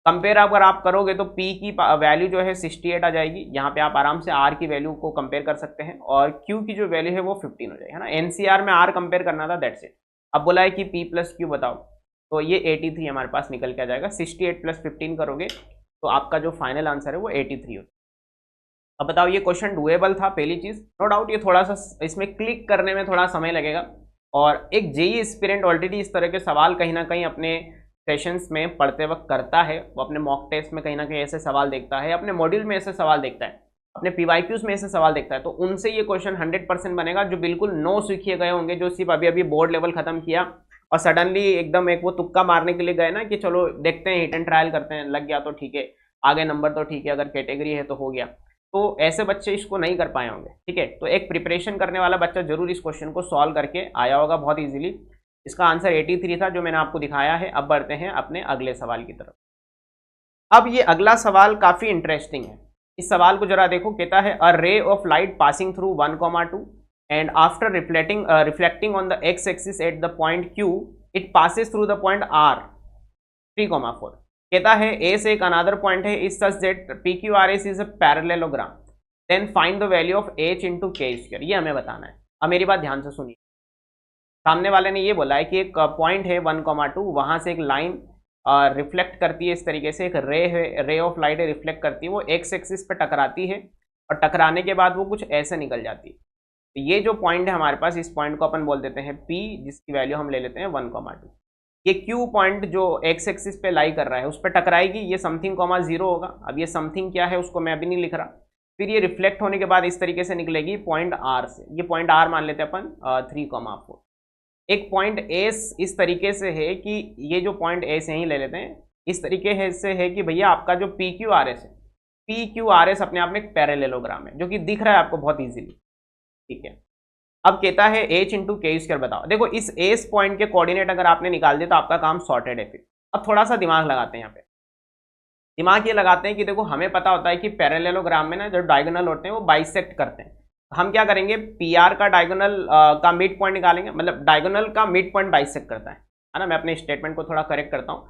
कंपेयर अगर आप करोगे तो P की वैल्यू जो है 68 आ जाएगी, यहाँ पे आप आराम से R की वैल्यू को कंपेयर कर सकते हैं, और Q की जो वैल्यू है वो 15 हो जाएगी, है ना। NCR में R कंपेयर करना था, दैट्स इट। अब बोला है कि P + Q बताओ, तो ये 83 हमारे पास निकल के आ जाएगा। 68 + 15 करोगे तो आपका जो फाइनल आंसर है वो 83 होता है। अब बताओ ये क्वेश्चन डुएबल था, पहली चीज नो डाउट। ये थोड़ा सा इसमें क्लिक करने में थोड़ा समय लगेगा, और एक जेईई एस्पिरेंट ऑलरेडी इस तरह के सवाल कहीं ना कहीं अपने सेशंस में पढ़ते वक्त करता है, वो अपने मॉक टेस्ट में कहीं ना कहीं ऐसे सवाल देखता है, अपने मॉड्यूल में ऐसे सवाल देखता है, अपने PYQs में ऐसे सवाल देखता है, तो उनसे ये क्वेश्चन 100% बनेगा। जो बिल्कुल नो सीखे गए होंगे, जो सिर्फ अभी अभी बोर्ड लेवल खत्म किया और सडनली एकदम एक वो तुक्का मारने के लिए गए ना कि चलो देखते हैं, हिट एंड ट्रायल करते हैं, लग गया तो ठीक है, आगे नंबर तो ठीक है, अगर कैटेगरी है तो हो गया, तो ऐसे बच्चे इसको नहीं कर पाए होंगे, ठीक है। तो एक प्रिपरेशन करने वाला बच्चा जरूर इस क्वेश्चन को सॉल्व करके आया होगा बहुत इजीली। इसका आंसर 83 था जो मैंने आपको दिखाया है। अब बढ़ते हैं अपने अगले सवाल की तरफ। अब ये अगला सवाल काफी इंटरेस्टिंग है, इस सवाल को जरा देखो। कहता है a ray of light passing through 1,2 and after reflecting on the x axis at the point Q it passes through the point R 3,4। कहता है ए से एक अनदर पॉइंट है is such that PQRS is a parallelogram, then find the value of h × k²। ये हमें बताना है। अब मेरी बात ध्यान से सुनिए, सामने वाले ने ये बोला है कि एक पॉइंट है 1,2, वहां से एक लाइन रिफ्लेक्ट करती है, इस तरीके से एक रे ऑफ लाइट रिफ्लेक्ट करती है, वो x एक्सिस पे टकराती है और टकराने के बाद वो कुछ ऐसे निकल जाती है। तो ये जो पॉइंट है हमारे पास, इस पॉइंट को अपन बोल देते हैं P, जिसकी वैल्यू हम ले लेते हैं 1,2। ये Q पॉइंट जो x एक्सिस पे लाई कर रहा है उस पर टकराएगी, ये समथिंग, 0 होगा। अब ये समथिंग क्या है उसको मैं अभी नहीं लिख रहा। फिर ये रिफ्लेक्ट होने के बाद इस तरीके से निकलेगी पॉइंट R से, ये पॉइंट R मान लेते हैं अपन 3,4। एक पॉइंट S इस तरीके से है कि ये जो पॉइंट S यहीं ले लेते हैं, इस तरीके से है कि भैया आपका जो PQRS है, PQRS अपने आप में एक पैरेललोग्राम है जो कि दिख रहा है आपको बहुत इजीली, ठीक है। अब कहता है h × k² बताओ। देखो इस एस पॉइंट के कोऑर्डिनेट अगर आपने निकाल दिए तो आपका काम सॉर्टेड है। फिर अब थोड़ा सा दिमाग लगाते हैं यहाँ पे, दिमाग ये लगाते हैं कि देखो हमें पता होता है कि पैरेललोग्राम में ना जो डायगोनल होते हैं वो बाइसेक्ट करते हैं। हम क्या करेंगे, PR का डायगोनल का मिड पॉइंट निकालेंगे, मतलब डायगोनल का मिड पॉइंट बाइसेक्ट करता है ना। मैं अपने स्टेटमेंट को थोड़ा करेक्ट करता हूँ,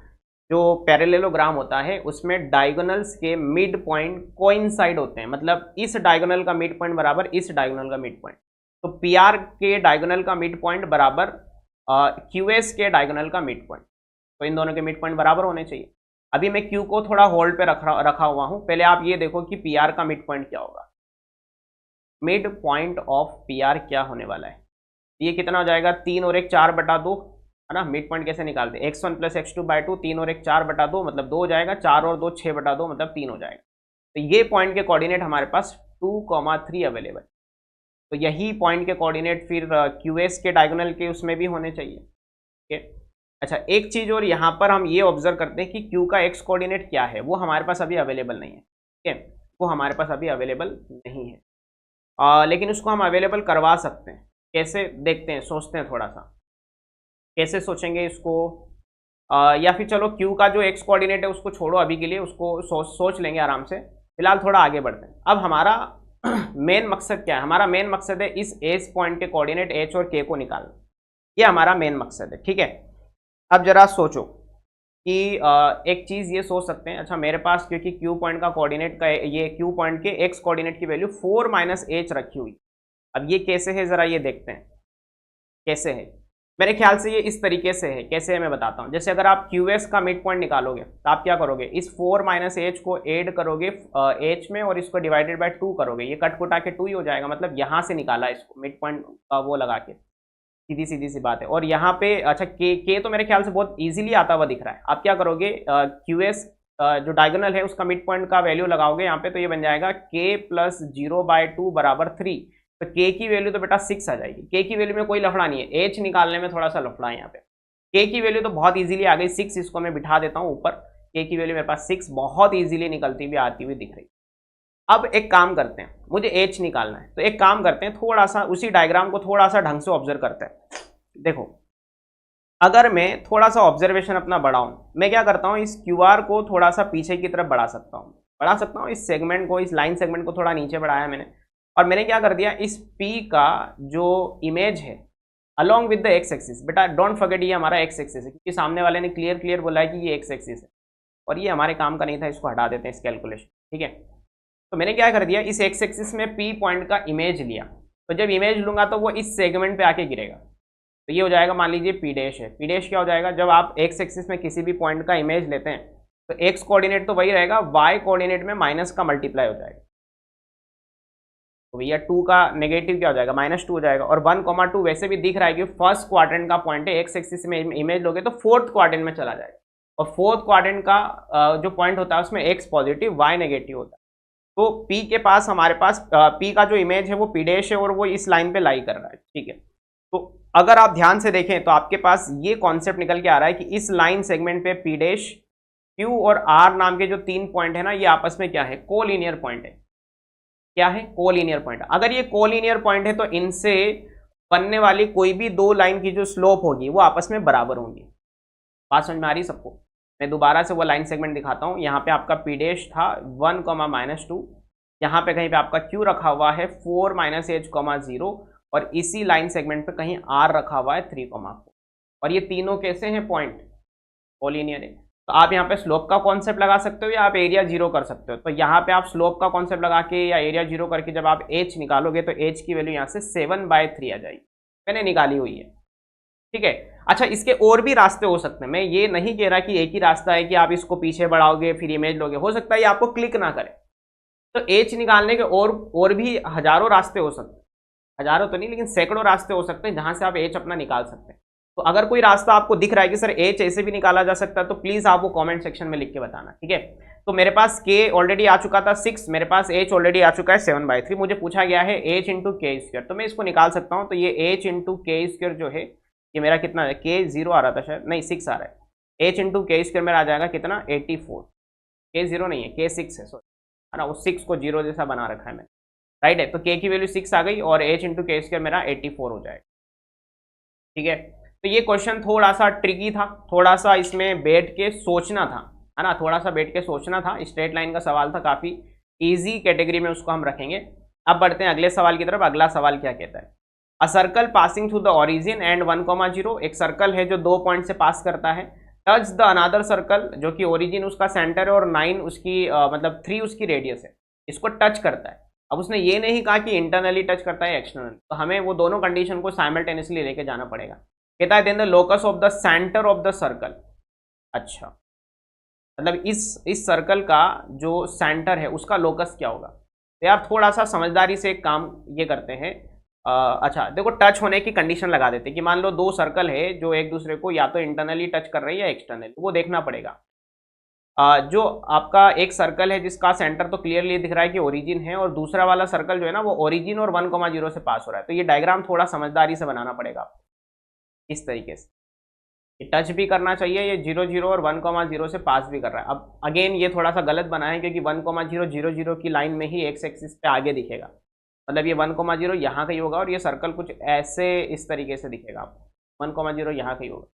जो पैरेललोग्राम होता है उसमें डायगोनल्स के मिड पॉइंट कोइंसाइड होते हैं, मतलब इस डायगोनल का मिड पॉइंट बराबर इस डायगोनल का मिड पॉइंट। तो पी आर के डायगोनल का मिड पॉइंट बराबर क्यू एस के डायगोनल का मिड पॉइंट, तो इन दोनों के मिड पॉइंट बराबर होने चाहिए। अभी मैं क्यू को थोड़ा होल्ड पे रखा हुआ हूं, पहले आप ये देखो कि पी आर का मिड पॉइंट क्या होगा। Mid point of P R क्या होने वाला है, ये कितना हो जाएगा 3 और 1 4/2, है ना। मिड पॉइंट कैसे निकालते हैं, x1 + x2/2, 3 और 1 4/2 मतलब 2 हो जाएगा, 4 और 2 6/2 मतलब 3 हो जाएगा। तो ये पॉइंट के कोऑर्डिनेट हमारे पास 2, 3 अवेलेबल। तो यही पॉइंट के कोऑर्डिनेट फिर QS के डायगोनल के उसमें भी होने चाहिए। ठीक है। अच्छा, एक चीज और यहाँ पर हम ये ऑब्जर्व करते हैं कि Q का x कोऑर्डिनेट क्या है, वो हमारे पास अभी अवेलेबल नहीं है। ठीक है, वो हमारे पास अभी अवेलेबल नहीं है, लेकिन उसको हम अवेलेबल करवा सकते हैं। कैसे देखते हैं, सोचते हैं थोड़ा सा, कैसे सोचेंगे इसको। या फिर चलो Q का जो x कोऑर्डिनेट है उसको छोड़ो अभी के लिए, उसको सोच लेंगे आराम से। फिलहाल थोड़ा आगे बढ़ते हैं। अब हमारा मेन मकसद क्या है, हमारा मेन मकसद है इस एज पॉइंट के कोऑर्डिनेट h और k को निकालना, ये हमारा मेन मकसद है। ठीक है, अब जरा सोचो कि एक चीज़ ये सोच सकते हैं, अच्छा मेरे पास क्योंकि Q पॉइंट का कोऑर्डिनेट का ये Q पॉइंट के x कोऑर्डिनेट की वैल्यू 4 - h रखी हुई, अब ये कैसे है ज़रा ये देखते हैं कैसे है। मेरे ख्याल से ये इस तरीके से है, कैसे है मैं बताता हूँ। जैसे अगर आप QS का मिड पॉइंट निकालोगे तो आप क्या करोगे, इस 4 - h को ऐड करोगे h में और इसको डिवाइडेड बाय 2 करोगे, ये कट कुटा के 2 ही हो जाएगा, मतलब यहाँ से निकाला इसको मिड पॉइंट का वो लगा के, सीधी सीधी सी बात है। और यहाँ पे अच्छा के तो मेरे ख्याल से बहुत इजीली आता हुआ दिख रहा है। आप क्या करोगे, QS जो डायगोनल है उसका मिड पॉइंट का वैल्यू लगाओगे यहाँ पे, तो ये बन जाएगा k + 0/2 = 3। तो k की वैल्यू तो बेटा 6 आ जाएगी। k की वैल्यू में कोई लफड़ा नहीं है, h निकालने में थोड़ा सा लफड़ा है यहाँ पे। k की वैल्यू तो बहुत इजीली आ गई 6, इसको मैं बिठा देता हूँ ऊपर। k की वैल्यू मेरे पास 6 बहुत इजीली निकलती हुई आती हुई दिख रही। अब एक काम करते हैं, मुझे h निकालना है, तो एक काम करते हैं, थोड़ा सा उसी डायग्राम को थोड़ा सा ढंग से ऑब्जर्व करते हैं। देखो, अगर मैं थोड़ा सा ऑब्जर्वेशन अपना बढ़ाऊं, मैं क्या करता हूं, इस QR को थोड़ा सा पीछे की तरफ बढ़ा सकता हूं, इस सेगमेंट को, इस लाइन सेगमेंट को थोड़ा नीचे बढ़ाया मैंने, और मैंने क्या कर दिया, इस P का जो इमेज है along with the x axis, बेटा डोंट फॉरगेट ये हमारा एक्स एक्सिस है, क्योंकि सामने वाले ने क्लियर बोला है कि ये एक्स एक्सिस है, और ये हमारे काम का नहीं था, इसको हटा देते हैं इस कैलकुलेशन। ठीक है, तो मैंने क्या कर दिया, इस एक्स एक्सिस में P पॉइंट का इमेज लिया, तो जब इमेज लूंगा तो वो इस सेगमेंट पे आके गिरेगा, तो ये हो जाएगा, मान लीजिए P' है। P' क्या हो जाएगा, जब आप एक्स एक्सिस में किसी भी पॉइंट का इमेज लेते हैं तो एक्स कोऑर्डिनेट तो वही रहेगा, वाई कोऑर्डिनेट में माइनस का मल्टीप्लाई हो जाएगा, तो भैया 2 का नेगेटिव क्या हो जाएगा, -2 हो जाएगा। और 1, 2 वैसे भी दिख रहा है कि फर्स्ट क्वाड्रेंट का पॉइंट है, एक्स एक्सिस में इमेज लोगे तो फोर्थ क्वाड्रेंट में चला जाएगा, और फोर्थ क्वाड्रेंट का जो पॉइंट होता है उसमें एक्स पॉजिटिव वाई नेगेटिव होता है। तो P के पास हमारे पास P का जो इमेज है वो P' है, और वो इस लाइन पे लाई कर रहा है। ठीक है, तो अगर आप ध्यान से देखें तो आपके पास ये कॉन्सेप्ट निकल के आ रहा है कि इस लाइन सेगमेंट पे P', Q और R नाम के जो 3 पॉइंट है ना, ये आपस में क्या है, कोलिनियर पॉइंट है। क्या है, कोलिनियर पॉइंट। अगर ये कोलिनियर पॉइंट है तो इनसे बनने वाली कोई भी 2 लाइन की जो स्लोप होगी वो आपस में बराबर होंगी। बात समझ में आ रही सबको? मैं दोबारा से वो लाइन सेगमेंट दिखाता हूँ। यहाँ पे आपका P' था 1, -2, यहाँ पे कहीं पे आपका Q रखा हुआ है 4 - h, 0, और इसी लाइन सेगमेंट पे कहीं R रखा हुआ है 3, 4, और ये तीनों कैसे हैं, पॉइंट कोलिनियर है। तो आप यहाँ पे स्लोप का कॉन्सेप्ट लगा सकते हो या आप एरिया 0 कर सकते हो। तो यहाँ पे आप स्लोप का कॉन्सेप्ट लगा के या एरिया 0 करके जब आप h निकालोगे तो h की वैल्यू यहाँ से 7/3 आ जाएगी, मैंने निकाली हुई है। ठीक है, अच्छा इसके और भी रास्ते हो सकते हैं, मैं ये नहीं कह रहा कि एक ही रास्ता है कि आप इसको पीछे बढ़ाओगे फिर इमेज लोगे, हो सकता है ये आपको क्लिक ना करे। तो h निकालने के और भी हजारों रास्ते हो सकते हैं, हजारों तो नहीं लेकिन सैकड़ों रास्ते हो सकते हैं जहां से आप h अपना निकाल सकते हैं। तो अगर कोई रास्ता आपको दिख रहा है कि सर h ऐसे भी निकाला जा सकता है, तो प्लीज आप वो कमेंट सेक्शन में लिख के बताना। ठीक है, तो मेरे पास k ऑलरेडी आ चुका था 6, मेरे पास h ऑलरेडी आ चुका है 7/3, मुझे पूछा गया है h × k², तो मैं इसको निकाल सकता हूँ। तो ये h × k² जो है ये मेरा कितना है, k 0 आ रहा था शायद, नहीं 6 आ रहा है, h × k² मेरा आ जाएगा कितना 84, k 0 नहीं है k 6 है, सॉरी है ना, वो 6 को 0 जैसा बना रखा है मैंने, राइट है। तो k की वैल्यू 6 आ गई और h × k² मेरा 84 हो जाएगा। ठीक है, तो ये क्वेश्चन थोड़ा सा ट्रिकी था, थोड़ा सा इसमें बैठ के सोचना था, है ना, थोड़ा सा बैठ के सोचना था। स्ट्रेट लाइन का सवाल था, काफी इजी कैटेगरी में उसको हम रखेंगे। अब बढ़ते हैं अगले सवाल की तरफ। अगला सवाल क्या कहता है, a circle passing through the origin and 1, 0, एक सर्कल है जो 2 पॉइंट से पास करता है, टच द अनादर सर्कल, जो कि ओरिजिन उसका सेंटर है और 9 उसकी मतलब 3 उसकी रेडियस है, इसको टच करता है। अब उसने ये नहीं कहा कि इंटरनली टच करता है एक्सटर्नल, तो हमें वो दोनों कंडीशन को साइमल्टेनियसली लेके जाना पड़ेगा। कहता है then the locus of the centre of the circle. अच्छा, मतलब इस सर्कल का जो सेंटर है उसका लोकस क्या होगा। तो यार थोड़ा सा समझदारी से एक काम ये करते हैं। अच्छा देखो, टच होने की कंडीशन लगा देते हैं कि मान लो दो सर्कल है जो एक दूसरे को या तो इंटरनली टच कर रहे हैं या एक्सटर्नली, वो देखना पड़ेगा। जो आपका एक सर्कल है जिसका सेंटर तो क्लियरली दिख रहा है कि ओरिजिन है, और दूसरा वाला सर्कल जो है ना वो ओरिजिन और 1,0 से पास हो रहा है। तो ये डायग्राम थोड़ा समझदारी से बनाना पड़ेगा आपको, इस तरीके से ये टच भी करना चाहिए, ये 0,0 और 1,0 से पास भी कर रहा है। अब अगेन ये थोड़ा सा गलत बना है क्योंकि 1,0 0,0 की लाइन में ही एक्स एक्सिस पे आगे दिखेगा, मतलब ये 1,0 यहाँ कहीं होगा और ये सर्कल कुछ ऐसे इस तरीके से दिखेगा आपको। 1,0 यहाँ कहीं होगा।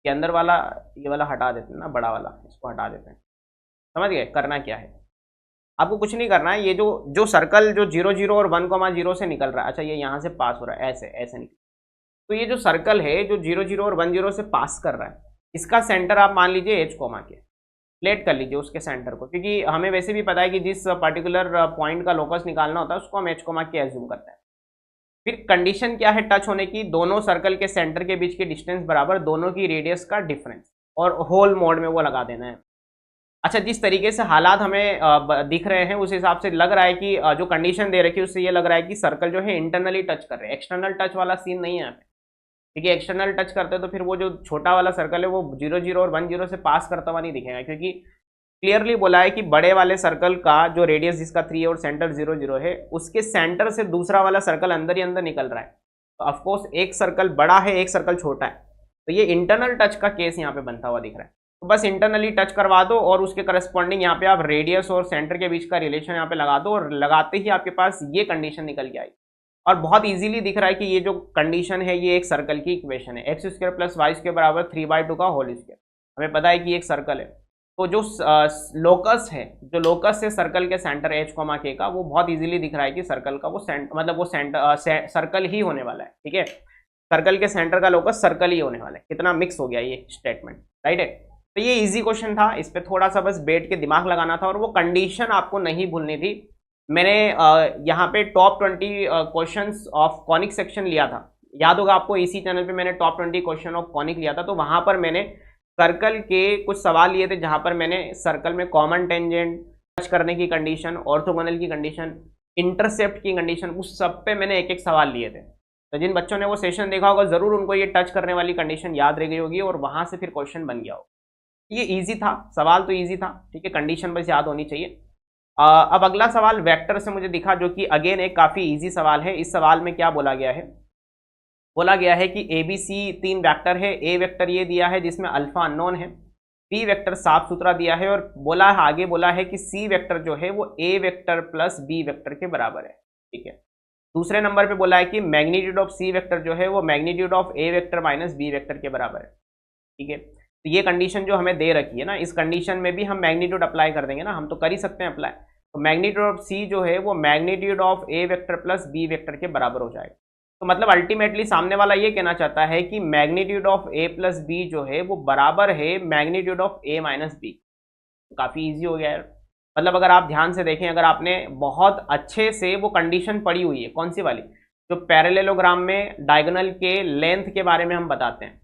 ये अंदर वाला ये वाला हटा देते हैं ना, बड़ा वाला इसको हटा देते हैं। समझ गए करना क्या है। आपको कुछ नहीं करना है, ये जो सर्कल जो 0,0 और 1,0 से निकल रहा है, अच्छा ये यहाँ से पास हो रहा है, ऐसे ऐसे निकल, तो ये जो सर्कल है जो 0,0 और 1,0 से पास कर रहा है, इसका सेंटर आप मान लीजिए एच कोमा के, प्लेट कर लीजिए उसके सेंटर को, क्योंकि हमें वैसे भी पता है कि जिस पर्टिकुलर पॉइंट का लोकस निकालना होता है उसको हम एच कोमा के एज्यूम करते हैं। फिर कंडीशन क्या है टच होने की, दोनों सर्कल के सेंटर के बीच की डिस्टेंस बराबर दोनों की रेडियस का डिफरेंस, और होल मोड में वो लगा देना है। अच्छा, जिस तरीके से हालात हमें दिख रहे हैं उस हिसाब से लग रहा है कि जो कंडीशन दे रखी है उससे ये लग रहा है कि सर्कल जो है इंटरनली टच कर रहे हैं, एक्सटर्नल टच वाला सीन नहीं है यहाँ पे। ठीक है, एक्सटर्नल टच करते हैं तो फिर वो जो छोटा वाला सर्कल है वो 0,0 और 1,0 से पास करता हुआ नहीं दिखेगा, क्योंकि क्लियरली बोला है कि बड़े वाले सर्कल का जो रेडियस जिसका 3 और सेंटर 0,0 है, उसके सेंटर से दूसरा वाला सर्कल अंदर ही अंदर निकल रहा है। तो ऑफकोर्स एक सर्कल बड़ा है एक सर्कल छोटा है, तो ये इंटरनल टच का केस यहाँ पे बनता हुआ दिख रहा है। तो बस इंटरनली टच करवा दो और उसके करस्पॉन्डिंग यहाँ पे आप रेडियस और सेंटर के बीच का रिलेशन यहाँ पे लगा दो, और लगाते ही आपके पास ये कंडीशन निकल के आई। और बहुत इजीली दिख रहा है कि ये जो कंडीशन है ये एक सर्कल की इक्वेशन है, X square plus Y square बराबर 3/2 का होल स्क्वायर। हमें पता है कि एक सर्कल है, तो जो लोकस है, जो लोकस है सर्कल के सेंटर एच कोमा के का, वो बहुत इजीली दिख रहा है कि सर्कल का वो मतलब वो सर्कल ही होने वाला है। ठीक है, सर्कल के सेंटर का लोकस सर्कल ही होने वाला है। कितना मिक्स हो गया ये स्टेटमेंट, राइट है। तो ये इजी क्वेश्चन था, इस पर थोड़ा सा बस बैठ के दिमाग लगाना था, और वो कंडीशन आपको नहीं भूलनी थी। मैंने यहाँ पे top 20 questions of conic section लिया था, याद होगा आपको, इसी चैनल पे मैंने टॉप 20 क्वेश्चन ऑफ कॉनिक लिया था। तो वहाँ पर मैंने सर्कल के कुछ सवाल लिए थे, जहाँ पर मैंने सर्कल में कॉमन टेंजेंट, टच करने की कंडीशन, ऑर्थोगोनल की कंडीशन, इंटरसेप्ट की कंडीशन, उस सब पे मैंने एक एक सवाल लिए थे। तो जिन बच्चों ने वो सेशन देखा होगा ज़रूर उनको ये टच करने वाली कंडीशन याद रह गई होगी, और वहाँ से फिर क्वेश्चन बन गया होगा। ये ईजी था, सवाल तो ईजी था, ठीक है, कंडीशन बस याद होनी चाहिए। अब अगला सवाल वेक्टर से मुझे दिखा, जो कि अगेन एक काफ़ी इजी सवाल है। इस सवाल में क्या बोला गया है, बोला गया है कि ए बी सी 3 वेक्टर है। ए वेक्टर ये दिया है जिसमें अल्फा अननोन है, बी वेक्टर साफ सुथरा दिया है, और बोला है आगे बोला है कि सी वेक्टर जो है वो ए वेक्टर प्लस बी वेक्टर के बराबर है। ठीक है, दूसरे नंबर पे बोला है कि मैग्नीट्यूड ऑफ सी वेक्टर जो है वो magnitude of A vector minus B vector के बराबर है। ठीक है, तो ये कंडीशन जो हमें दे रखी है ना, इस कंडीशन में भी हम मैग्नीट्यूड अप्लाई कर देंगे ना, हम तो कर ही सकते हैं अप्लाई। तो मैग्नीट्यूड ऑफ सी जो है वो magnitude of A vector plus B vector के बराबर हो जाएगा। तो मतलब अल्टीमेटली सामने वाला ये कहना चाहता है कि magnitude of A plus B जो है वो बराबर है magnitude of A minus B. काफ़ी ईजी हो गया है। मतलब अगर आप ध्यान से देखें, अगर आपने बहुत अच्छे से वो कंडीशन पढ़ी हुई है, कौन सी वाली, जो पैरेललोग्राम में डायगोनल के लेंथ के बारे में हम बताते हैं।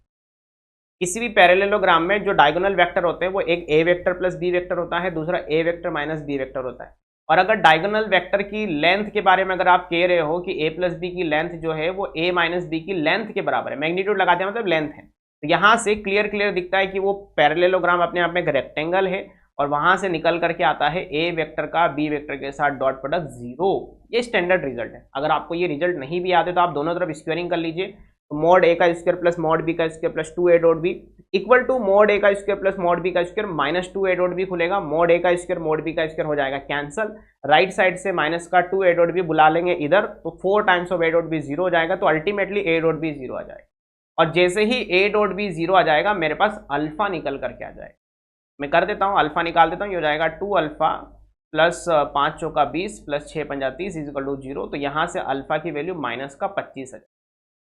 किसी भी पैरेललोग्राम में जो डायगोनल वेक्टर होते हैं वो एक ए वेक्टर प्लस बी वेक्टर होता है, दूसरा ए वेक्टर माइनस बी वेक्टर होता है। और अगर डायगोनल वेक्टर की लेंथ के बारे में अगर आप कह रहे हो कि ए प्लस बी की लेंथ जो है वो ए माइनस बी की लेंथ के बराबर है, मैग्नीट्यूड लगा दिया मतलब लेंथ है, तो यहाँ से क्लियर दिखता है कि वो पैरेललोग्राम अपने आप में एक रेक्टेंगल है, और वहां से निकल करके आता है ए वेक्टर का बी वेक्टर के साथ डॉट प्रोडक्ट 0। ये स्टैंडर्ड रिजल्ट है। अगर आपको ये रिजल्ट नहीं भी आते तो आप दोनों तरफ स्क्वायरिंग कर लीजिए, तो मॉड ए का स्क्वायर प्लस मॉड बी का square plus 2a dot B equal to mod A का स्क्वायर प्लस मॉड बी का square minus 2a dot B खुलेगा। मॉड ए का स्क्वायर मॉड बी का स्क्वायर हो जाएगा कैंसल, राइट साइड से minus का 2a डॉट बी बुला लेंगे इधर, तो 4 times of a dot B 0 हो जाएगा, तो अल्टीमेटली a डॉट बी 0 आ जाएगा। और जैसे ही a डॉट बी 0 आ जाएगा मेरे पास अल्फा निकल करके आ जाएगा। मैं कर देता हूँ, अल्फा निकाल देता हूँ, ये हो जाएगा 2 अल्फा प्लस 5 चौका 20 प्लस 6 पंजा 30 इज इक्वल टू 0। तो यहाँ से अल्फा की वैल्यू माइनस का 25 है।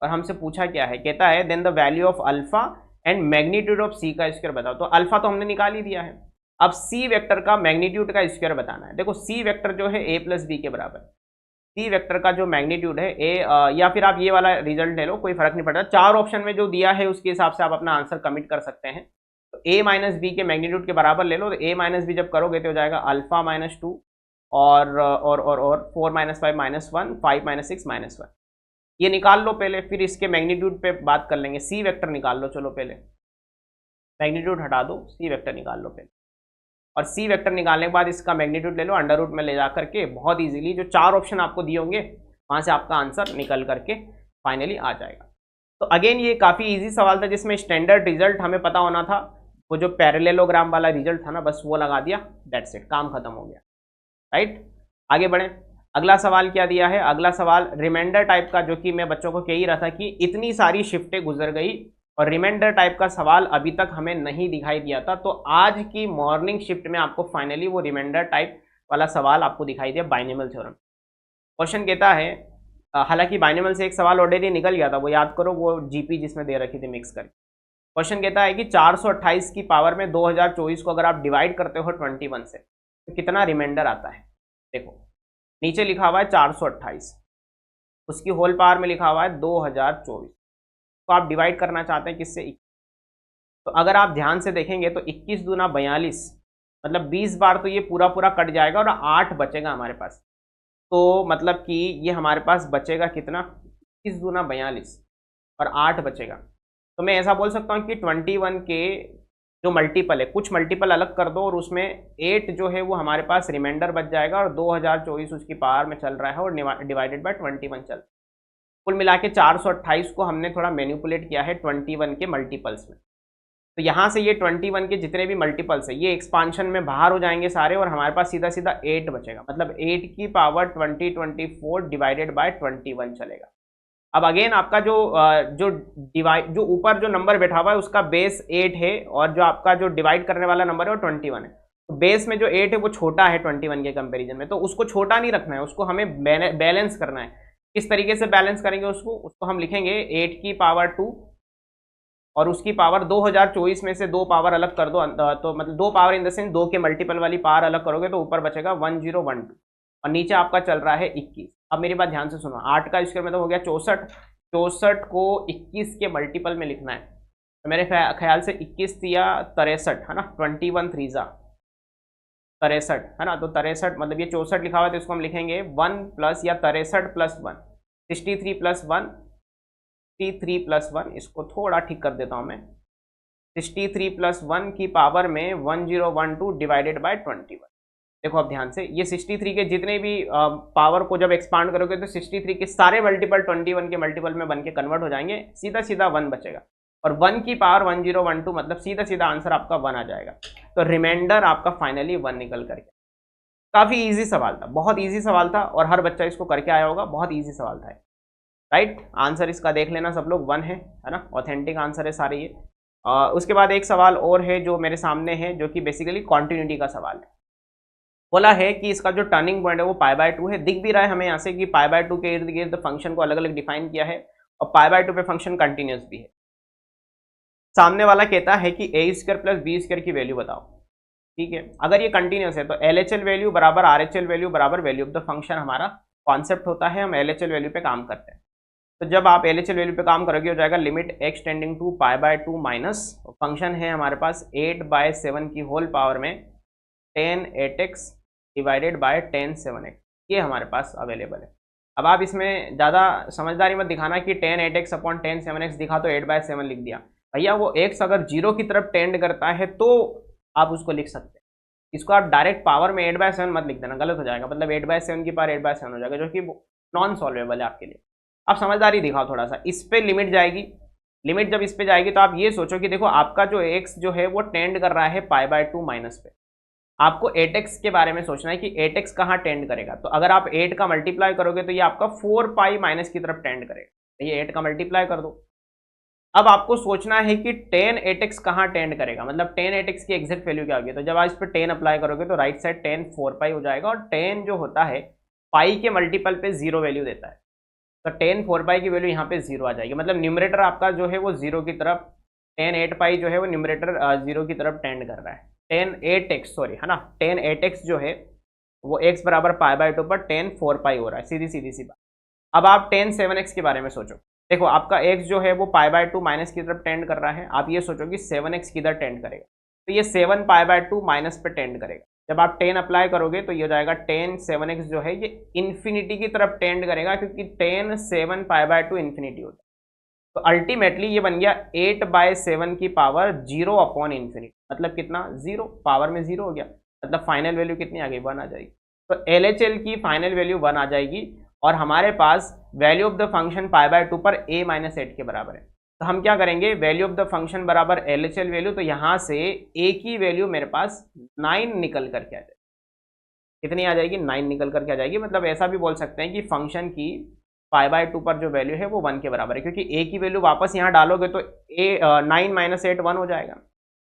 और हमसे पूछा क्या है, कहता है then the value of alpha and magnitude of C का स्क्वायर बताओ। तो अल्फा तो हमने निकाल ही दिया है, अब सी वेक्टर का मैग्नीट्यूड का स्क्वायर बताना है। देखो सी वेक्टर जो है ए प्लस बी के बराबर, सी वेक्टर का जो मैग्नीट्यूड है ए, या फिर आप ये वाला रिजल्ट ले लो, कोई फर्क नहीं पड़ता, चार ऑप्शन में जो दिया है उसके हिसाब से आप अपना आंसर कमिट कर सकते हैं। तो ए माइनस बी के मैग्नीट्यूड के बराबर ले लो, तो ए माइनस बी जब करोगे तो हो जाएगा अल्फा माइनस 2 और 4 माइनस 5 माइनस 1, 5 माइनस 6 माइनस 1, ये निकाल लो पहले, फिर इसके मैग्नीट्यूड पे बात कर लेंगे। सी वेक्टर निकाल लो, चलो पहले मैग्नीट्यूड हटा दो, सी वेक्टर निकाल लो पहले, और सी वेक्टर निकालने के बाद इसका मैग्नीट्यूड ले लो, अंडर रूट में ले जा करके बहुत इजीली जो चार ऑप्शन आपको दिए होंगे वहां से आपका आंसर निकल करके फाइनली आ जाएगा। तो अगेन ये काफ़ी इजी सवाल था जिसमें स्टैंडर्ड रिजल्ट हमें पता होना था, वो जो पैरेललोग्राम वाला रिजल्ट था ना, बस वो लगा दिया, दैट्स इट, काम खत्म हो गया, राइट। आगे बढ़ें, अगला सवाल क्या दिया है। अगला सवाल रिमाइंडर टाइप का, जो कि मैं बच्चों को कह ही रहा था कि इतनी सारी शिफ्टें गुजर गई और रिमाइंडर टाइप का सवाल अभी तक हमें नहीं दिखाई दिया था, तो आज की मॉर्निंग शिफ्ट में आपको फाइनली वो रिमाइंडर टाइप वाला सवाल आपको दिखाई दिया, बाइनोमियल थ्योरम। क्वेश्चन कहता है, हालांकि बाइनोमियल से एक सवाल ऑलरेडी निकल गया था, वो याद करो, वो जीपी जिसमें दे रखी थी मिक्स करके। क्वेश्चन कहता है कि 428 की पावर में 2024 को अगर आप डिवाइड करते हो 21 से तो कितना रिमाइंडर आता है। देखो नीचे लिखा हुआ है 428, उसकी होल पावर में लिखा हुआ है 2024, तो आप डिवाइड करना चाहते हैं किससे, 21। तो अगर आप ध्यान से देखेंगे तो 21 दूना 42, मतलब 20 बार तो ये पूरा पूरा कट जाएगा और 8 बचेगा हमारे पास। तो मतलब कि ये हमारे पास बचेगा कितना, 21 दूना 42 और 8 बचेगा। तो मैं ऐसा बोल सकता हूँ कि 21 के जो मल्टीपल है, कुछ मल्टीपल अलग कर दो और उसमें 8 जो है वो हमारे पास रिमाइंडर बच जाएगा, और 2024 उसकी पावर में चल रहा है और डिवाइडेड बाय 21 चल। कुल मिला के 428 को हमने थोड़ा मैनिपुलेट किया है 21 के मल्टीपल्स में। तो यहाँ से ये 21 के जितने भी मल्टीपल्स है ये एक्सपांशन में बाहर हो जाएंगे सारे, और हमारे पास सीधा सीधा 8 बचेगा, मतलब 8 की पावर 2024 डिवाइडेड बाय 21 चलेगा। अब अगेन आपका जो ऊपर जो नंबर बैठा हुआ है उसका बेस 8 है, और जो आपका जो डिवाइड करने वाला नंबर है वो 21 है। तो बेस में जो 8 है वो छोटा है 21 के कंपेरिजन में, तो उसको छोटा नहीं रखना है, उसको हमें बैलेंस करना है। किस तरीके से बैलेंस करेंगे उसको हम लिखेंगे 8 की पावर 2 और उसकी पावर 2024 में से 2 पावर अलग कर दो, तो मतलब 2 पावर इन द सेंस 2 के मल्टीपल वाली पावर अलग करोगे तो ऊपर बचेगा 1012 और नीचे आपका चल रहा है 21। अब मेरी बात ध्यान से सुनो, 8 का स्क्वायर मतलब हो गया 64, 64 को 21 के मल्टीपल में लिखना है, तो मेरे ख्याल से 21 या 63 है ना, 21 3 63 है ना, तो 63 मतलब ये 64 लिखा हुआ है तो इसको हम लिखेंगे 1 प्लस या 63 प्लस 1, 63 प्लस 1, 63 प्लस 1, इसको थोड़ा ठीक कर देता हूँ मैं, 63 प्लस 1 की पावर में 1012 डिवाइडेड बाय 21। देखो अब ध्यान से, ये 63 के जितने भी पावर को जब एक्सपांड करोगे तो 63 के सारे मल्टीपल 21 के मल्टीपल में बन के कन्वर्ट हो जाएंगे, सीधा सीधा 1 बचेगा, और 1 की पावर 1012 मतलब सीधा सीधा आंसर आपका 1 आ जाएगा। तो रिमाइंडर आपका फाइनली 1 निकल करके। काफ़ी ईजी सवाल था, बहुत ईजी सवाल था, और हर बच्चा इसको करके आया होगा, बहुत ईजी सवाल था, राइट। आंसर इसका देख लेना सब लोग, 1 है ना, ऑथेंटिक आंसर है सारे ये। उसके बाद एक सवाल और है जो मेरे सामने है, जो कि बेसिकली कॉन्टिन्यूटी का सवाल है। बोला है कि इसका जो टर्निंग पॉइंट है वो π/2 है, दिख भी रहा है हमें यहाँ से कि π/2 के इर्द गिर्द फंक्शन को अलग अलग डिफाइन किया है, और π/2 पे फंक्शन कंटिन्यूस भी है। सामने वाला कहता है कि a² प्लस b² की वैल्यू बताओ, ठीक है। अगर ये कंटिन्यूस है तो LHL वैल्यू बराबर RHL वैल्यू बराबर वैल्यू ऑफ द फंक्शन हमारा कॉन्सेप्ट होता है, हम LHL वैल्यू पे काम करते हैं। तो जब आप LHL वैल्यू पे काम करोगे हो जाएगा limit x tending to π/2 minus function है हमारे पास 8/7 की होल पावर में 10 डिवाइडेड बाय 10 ये हमारे पास अवेलेबल है। अब आप इसमें ज़्यादा समझदारी मत दिखाना कि 10 अपॉन 10 दिखा तो 8/7 लिख दिया, भैया वो x अगर 0 की तरफ टेंड करता है तो आप उसको लिख सकते हैं, इसको आप डायरेक्ट पावर में 8/7 मत लिख देना, गलत हो जाएगा, मतलब 8/7 की पावर 8/7 हो जाएगा, जो कि नॉन सॉल्वेबल है आपके लिए। आप समझदारी दिखाओ थोड़ा सा, इस पे लिमिट जाएगी, लिमिट जब इस पे जाएगी तो आप ये सोचो कि देखो आपका जो x जो है वो टेंड कर रहा है π/2 माइनस पे, आपको 8x के बारे में सोचना है कि 8x कहाँ टेंड करेगा। तो अगर आप 8 का मल्टीप्लाई करोगे तो ये आपका 4π माइनस की तरफ टेंड करेगा, तो ये 8 का मल्टीप्लाई कर दो। अब आपको सोचना है कि 10 8x कहाँ टेंड करेगा, मतलब 10 8x की एग्जैक्ट वैल्यू क्या होगी। तो जब आप इस पर 10 अप्लाई करोगे तो राइट साइड 10 4π हो जाएगा, और 10 जो होता है पाई के मल्टीपल पे 0 वैल्यू देता है, तो 10 4π की वैल्यू यहाँ पे 0 आ जाएगी, मतलब न्यूमरेटर आपका जो है वो 0 की तरफ टेन 8 पाई जो है वो न्यूमरेटर 0 की तरफ टेंड कर रहा है। टेन 8x सॉरी है ना, टेन 8x जो है वो x बराबर पाई बाय 2 पर टेन 4 पाई हो रहा है, सीधी सीधी सी बात। अब आप टेन 7x के बारे में सोचो। देखो आपका x जो है वो पाई बाय 2 माइनस की तरफ टेंड कर रहा है, आप ये सोचो कि 7x किधर टेंड करेगा, तो ये 7 पाई बाय 2 माइनस पे टेंड करेगा। जब आप 10 अप्लाई करोगे तो ये हो जाएगा 10 7x जो है ये इन्फिनिटी की तरफ टेंड करेगा, क्योंकि 10 7 पाई बाय 2 इन्फिनिटी होता है। तो अल्टीमेटली ये बन गया 8 बाय 7 की पावर 0 अपॉन इन्फिनिटी, मतलब कितना 0, पावर में 0 हो गया, मतलब फाइनल वैल्यू कितनी आ गई 1 आ जाएगी। तो LHL की फाइनल वैल्यू 1 आ जाएगी और हमारे पास value of the function pi by 2 पर a माइनस 8 के बराबर है। तो हम क्या करेंगे, वैल्यू ऑफ द फंक्शन बराबर LHL वैल्यू, तो यहाँ से a की वैल्यू मेरे पास 9 निकल करके आ जाएगी। कितनी आ जाएगी, 9 निकल करके आ जाएगी। मतलब ऐसा भी बोल सकते हैं कि फंक्शन की पाई बाय 2 पर जो वैल्यू है वो 1 के बराबर है, क्योंकि a की वैल्यू वापस यहाँ डालोगे तो 9 माइनस 8 1 हो जाएगा।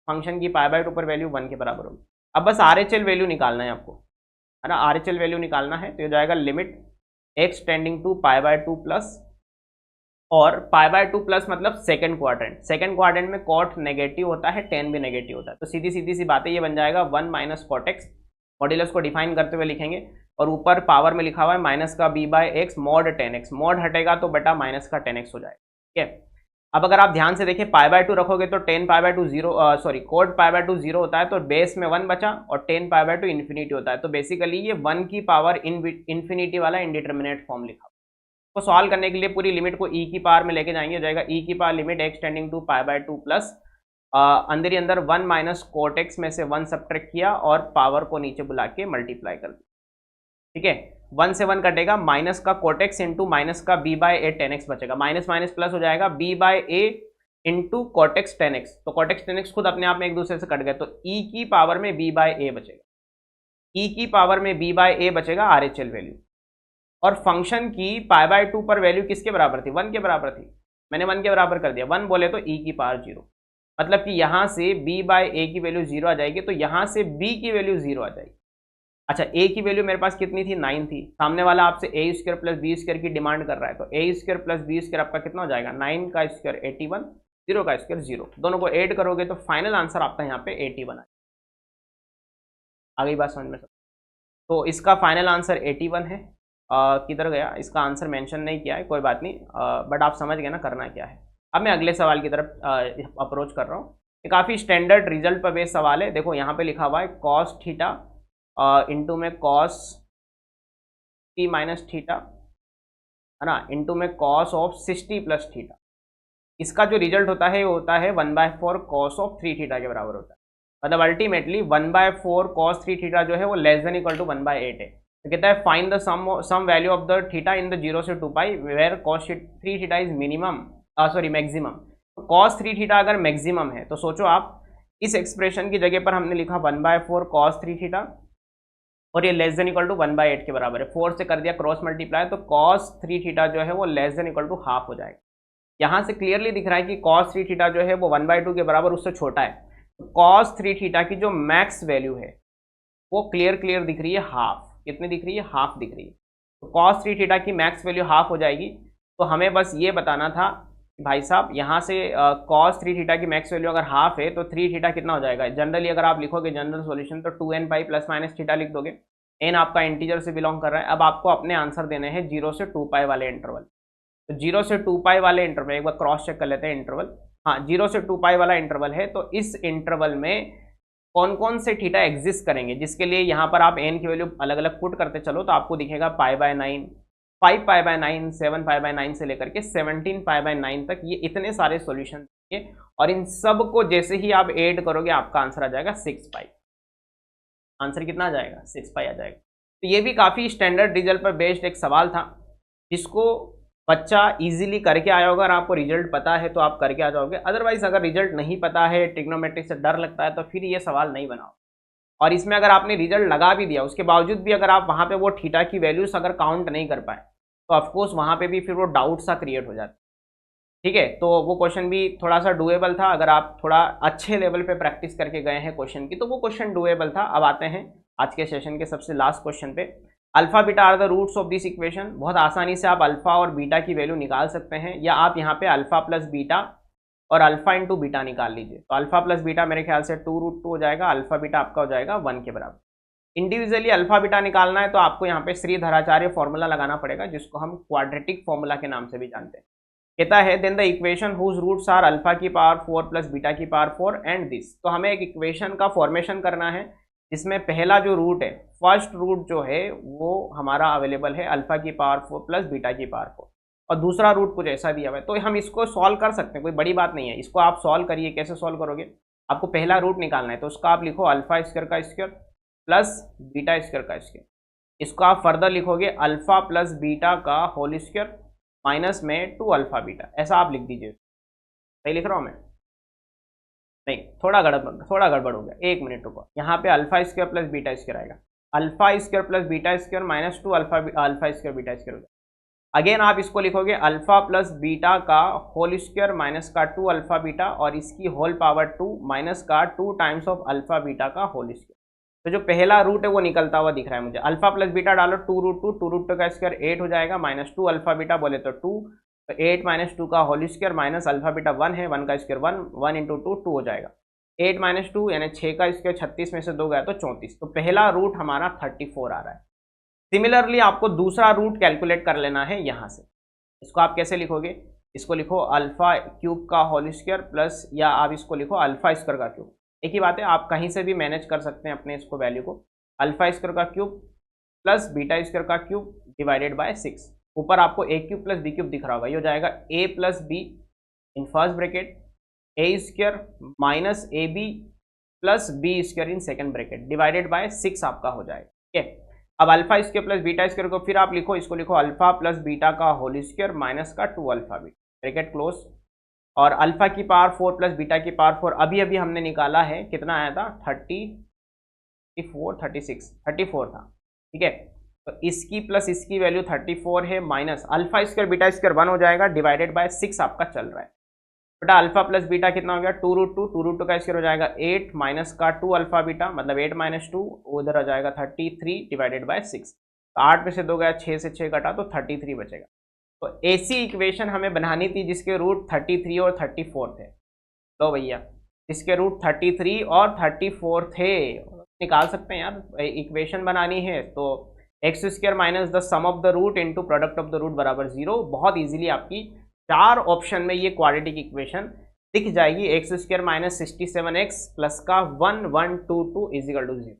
फंक्शन की पाई बाय 2 पर वैल्यू 1 के बराबर होगी। अब बस RHL वैल्यू निकालना है आपको, है ना, RHL वैल्यू निकालना है। तो ये जाएगा limit x tending to pi by 2 plus, और पाई बाय 2 प्लस मतलब सेकंड क्वाड्रेंट। सेकंड क्वाड्रेंट में कॉट नेगेटिव होता है, टेन भी नेगेटिव होता है, तो सीधी सीधी सी बात है, ये बन जाएगा 1 माइनस कॉट एक्स। मॉड्यूलस को डिफाइन करते हुए लिखेंगे और ऊपर पावर में लिखा हुआ है माइनस का b by X mod 10x, mod हटेगा तो बेटा माइनस का 10x हो जाएगा। ठीक है, अब अगर आप ध्यान से देखें पाई बाय 2 रखोगे तो 10 पाई by 2 0 sorry code pi by 2 0 होता है, तो बेस में 1 बचा और 10 पाई बाय 2 इन्फिनिटी होता है। तो बेसिकली ये 1 की पावर इन्फिनिटी वाला इंडिटरमिनेट फॉर्म लिखा। तो सॉल्व करने के लिए पूरी लिमिट को e की पावर में लेके जाएंगे, हो जाएगा e की power limit x tending to pi by 2 plus अंदर ही अंदर 1 माइनस कोट एक्स में से 1 सब्ट्रैक्ट किया और पावर को नीचे बुला के मल्टीप्लाई कर दिया। ठीक है, 1 से 1 कटेगा, माइनस का कोट एक्स इंटू माइनस का b बाय ए 10x बचेगा, माइनस माइनस प्लस हो जाएगा b बाय ए इंटू कोट एक्स 10x। तो कोट एक्स 10x खुद अपने आप में एक दूसरे से कट गए, तो e की पावर में b बाय ए बचेगा, e की पावर में b बाय ए बचेगा RHL वैल्यू। और फंक्शन की पाई बाय 2 पर वैल्यू किसके बराबर थी, 1 के बराबर थी, मैंने 1 के बराबर कर दिया। 1 बोले तो e की पावर 0, मतलब कि यहाँ से b बाय ए की वैल्यू 0 आ जाएगी, तो यहाँ से b की वैल्यू 0 आ जाएगी। अच्छा, a की वैल्यू मेरे पास कितनी थी, 9 थी। सामने वाला आपसे a square plus B square की डिमांड कर रहा है, तो a square plus B square आपका कितना हो जाएगा, 9 का स्क्वायर 81, 0 का स्क्वायर 0, दोनों को ऐड करोगे तो फाइनल आंसर आपका यहाँ पे 81 आएगा। आ गई बात समझ में सब? तो इसका फाइनल आंसर 81 है। किधर गया, इसका आंसर मेंशन नहीं किया है, कोई बात नहीं, बट आप समझ गए ना करना क्या है। अब मैं अगले सवाल की तरफ अप्रोच कर रहा हूँ। ये काफ़ी स्टैंडर्ड रिजल्ट पर बेस्ड सवाल है। देखो यहाँ पे लिखा हुआ है कॉस थीटा इंटू में कॉस टी माइनस थीटा, है ना, इंटू में कॉस ऑफ 60 प्लस थीटा। इसका जो रिजल्ट होता है वो होता है 1/4 कॉस ऑफ 3 थीटा के बराबर होता है। मतलब अल्टीमेटली 1/4 कॉस 3 थीटा जो है वो लेस देन इक्वल टू 1/8 है। तो कहता है find the sum value of the theta in the 0 से 2 pi where cos 3 theta is minimum sorry maximum. Cos 3 theta अगर मैक्सिमम है तो सोचो आप इस एक्सप्रेशन की जगह पर हमने लिखा 1/4 कॉस 3 थीटा और ये लेस देन इक्वल टू 1/8 के बराबर है। 4 से कर दिया क्रॉस मल्टीप्लाई, तो कॉस 3 थीटा जो है वो less than equal to half हो जाएगा। यहाँ से क्लियरली दिख रहा है कि कॉस 3 थीटा जो है वो 1/2 के बराबर उससे छोटा है। तो कॉस 3 थीटा की जो मैक्स वैल्यू है वो क्लियर दिख रही है हाफ। कितनी दिख रही है, हाफ दिख रही है। तो कॉस 3 थीटा की मैक्स वैल्यू हाफ हो जाएगी। तो हमें बस ये बताना था भाई साहब यहाँ से कॉस 3 थीटा की मैक्स वैल्यू अगर हाफ है तो 3 थीटा कितना हो जाएगा। जनरली अगर आप लिखोगे जनरल सॉल्यूशन तो 2n pi plus minus theta लिख दोगे। n आपका इंटीजर से बिलोंग कर रहा है। अब आपको अपने आंसर देने हैं 0 से 2 पाई वाले इंटरवल। तो 0 से 2 पाई वाले इंटरवल एक बार क्रॉस चेक कर लेते हैं इंटरवल। हाँ, 0 से 2 पाई वाला इंटरवल है। तो इस इंटरवल में कौन कौन से थीटा एग्जिस्ट करेंगे, जिसके लिए यहाँ पर आप n की वैल्यू अलग अलग पुट करते चलो तो आपको दिखेगा π/9, 5π/9, 7π/9 से लेकर के 17π/9 तक ये इतने सारे सॉल्यूशन देंगे और इन सब को जैसे ही आप ऐड करोगे आपका आंसर आ जाएगा 6π। आंसर कितना आ जाएगा, 6π आ जाएगा। तो ये भी काफ़ी स्टैंडर्ड रिजल्ट पर बेस्ड एक सवाल था जिसको बच्चा इजीली करके आया होगा। अगर आपको रिजल्ट पता है तो आप करके आ जाओगे, अदरवाइज अगर रिजल्ट नहीं पता है, ट्रिग्नोमेट्री से डर लगता है तो फिर ये सवाल नहीं बनाओ। और इसमें अगर आपने रिजल्ट लगा भी दिया उसके बावजूद भी अगर आप वहाँ पे वो थीटा की वैल्यूज अगर काउंट नहीं कर पाए तो ऑफकोर्स वहाँ पे भी फिर वो डाउट सा क्रिएट हो जाता है। ठीक है, तो वो क्वेश्चन भी थोड़ा सा डुएबल था। अगर आप थोड़ा अच्छे लेवल पे प्रैक्टिस करके गए हैं क्वेश्चन की तो वो क्वेश्चन डुएबल था। अब आते हैं आज के सेशन के सबसे लास्ट क्वेश्चन पे। Alpha beta are the roots of this equation. बहुत आसानी से आप अल्फा और बीटा की वैल्यू निकाल सकते हैं, या आप यहाँ पे अल्फा प्लस बीटा और अल्फा इंटू बीटा निकाल लीजिए। तो अल्फा प्लस बीटा मेरे ख्याल से 2√2 हो जाएगा, अल्फा बीटा आपका हो जाएगा 1 के बराबर। इंडिविजुअली अल्फा बीटा निकालना है तो आपको यहाँ पे श्रीधराचार्य फॉर्मूला लगाना पड़ेगा, जिसको हम क्वाड्रेटिक फॉर्मूला के नाम से भी जानते हैं। कहता है then the equation whose roots are alpha की पावर 4 प्लस बीटा की पावर 4 एंड दिस। तो हमें एक इक्वेशन का फॉर्मेशन करना है जिसमें पहला जो रूट है, फर्स्ट रूट जो है वो हमारा अवेलेबल है अल्फा की पावर 4 प्लस बीटा की पावर 4, और दूसरा रूट कुछ ऐसा दिया हुआ है। तो हम इसको सॉल्व कर सकते हैं, कोई बड़ी बात नहीं है। इसको आप सॉल्व करिए। कैसे सॉल्व करोगे? आपको पहला रूट निकालना है, तो उसका आप लिखो अल्फा स्क्वायर का स्क्वायर प्लस बीटा स्क्वायर का स्क्वायर। इसको आप फर्दर लिखोगे अल्फा प्लस बीटा का होल स्क्वायर माइनस में 2 अल्फा बीटा, ऐसा आप लिख दीजिए। सही लिख रहा हूँ मैं? नहीं, थोड़ा गड़बड़ हो गया, 1 मिनट रुको। यहाँ पे alpha square plus beta square आएगा, alpha square plus beta square minus 2 alpha square beta square हो जाएगा। अगेन आप इसको लिखोगे अल्फा प्लस बीटा का होल स्क्वायर माइनस का 2 अल्फा बीटा, और इसकी होल पावर 2 माइनस का 2 टाइम्स ऑफ अल्फा बीटा का होल स्क्वायर। तो जो पहला रूट है वो निकलता हुआ दिख रहा है मुझे। अल्फा प्लस बीटा डालो 2√2 का स्क्वायर 8 हो जाएगा, माइनस 2 अल्फा बीटा बोले तो 2, तो 8 माइनस 2 का whole square minus alpha beta 1 है, 1 का स्क्वायर 1, 1 इंटू 2 2 हो जाएगा। 8 माइनस 2 यानी 6 का स्क्वायर 36 में से 2 गया तो 34। तो पहला रूट हमारा 34 आ रहा है। सिमिलरली आपको दूसरा रूट कैलकुलेट कर लेना है यहाँ से। इसको आप कैसे लिखोगे? इसको लिखो अल्फा क्यूब का होल स्क्वायर प्लस, या आप इसको लिखो अल्फा स्क्वायर का क्यूब। एक ही बात है, आप कहीं से भी मैनेज कर सकते हैं अपने इसको वैल्यू को। अल्फा स्क्वायर का क्यूब प्लस बीटा स्क्वायर का क्यूब डिवाइडेड बाय 6। ऊपर आपको A cube plus B cube दिख रहा होगा, ये हो जाएगा A plus B in first bracket, A square minus A B plus B square in second bracket divided by 6 आपका हो जाएगा। ठीक है, अब alpha square plus beta square को फिर आप लिखो, इसको लिखो अल्फा प्लस बीटा का होल स्क्वायर माइनस का 2 अल्फा बीटा ब्रैकेट क्लोज, और अल्फा की पावर 4 प्लस बीटा की पावर 4 अभी अभी हमने निकाला है, कितना आया था? 34 था। ठीक है, तो इसकी प्लस इसकी वैल्यू 34 है, minus alpha square beta square 1 हो जाएगा डिवाइडेड बाय 6 आपका चल रहा है। बेटा अल्फा प्लस बीटा कितना हो गया? 2√2 का स्क्वायर हो जाएगा 8 माइनस का 2 अल्फा बीटा, मतलब 8 माइनस 2 उधर हो जाएगा 33 डिवाइडेड बाय 6। तो 8 में से 2 गया, 6 से 6 कटा तो 33 बचेगा। तो ऐसी इक्वेशन हमें बनानी थी जिसके रूट 33 और 34 थे। तो भैया जिसके रूट 33 और 34 थे निकाल सकते हैं यार। इक्वेशन बनानी है तो X square minus the sum of the root into product of the root बराबर 0। बहुत इजीली आपकी 4 ऑप्शन में ये क्वाड्रेटिक इक्वेशन दिख जाएगी। X square minus 67x plus का 1122 इजिकल टू 0।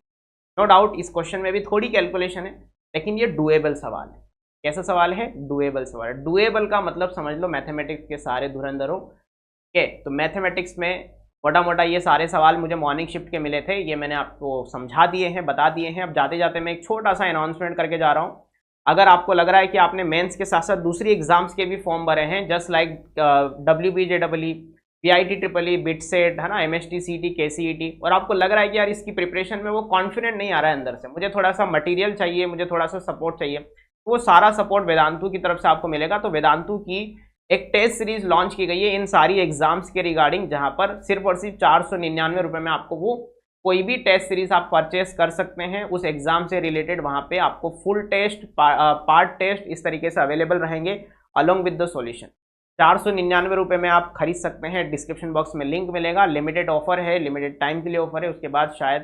नो डाउट इस क्वेश्चन में भी थोड़ी कैलकुलेशन है, लेकिन ये डुएबल सवाल है। कैसा सवाल है? डुएबल सवाल है। डुएबल का मतलब समझ लो मैथमेटिक्स के सारे धुरंधरों के। तो मैथमेटिक्स में मोटा मोटा ये सारे सवाल मुझे मॉर्निंग शिफ्ट के मिले थे, ये मैंने आपको समझा दिए हैं, बता दिए हैं। अब जाते जाते मैं एक छोटा सा अनाउंसमेंट करके जा रहा हूँ। अगर आपको लग रहा है कि आपने मेंस के साथ साथ दूसरी एग्जाम्स के भी फॉर्म भरे हैं, just like WBJEE, PIT BITSAT है ना, MST CT KCET, और आपको लग रहा है कि यार इसकी प्रिपरेशन में वो कॉन्फिडेंट नहीं आ रहा है अंदर से, मुझे थोड़ा सा मटेरियल चाहिए, मुझे थोड़ा सा सपोर्ट चाहिए, तो वो सारा सपोर्ट वेदांतु की तरफ से आपको मिलेगा। तो वेदांतु की एक टेस्ट सीरीज लॉन्च की गई है इन सारी एग्जाम्स के रिगार्डिंग, जहां पर सिर्फ और सिर्फ 499 रुपये में आपको वो कोई भी टेस्ट सीरीज आप परचेस कर सकते हैं उस एग्जाम से रिलेटेड। वहां पे आपको फुल टेस्ट, पार्ट टेस्ट इस तरीके से अवेलेबल रहेंगे अलोंग विद द सॉल्यूशन। 499 रुपये में आप खरीद सकते हैं। डिस्क्रिप्शन बॉक्स में लिंक मिलेगा। लिमिटेड ऑफर है, लिमिटेड टाइम के लिए ऑफर है, उसके बाद शायद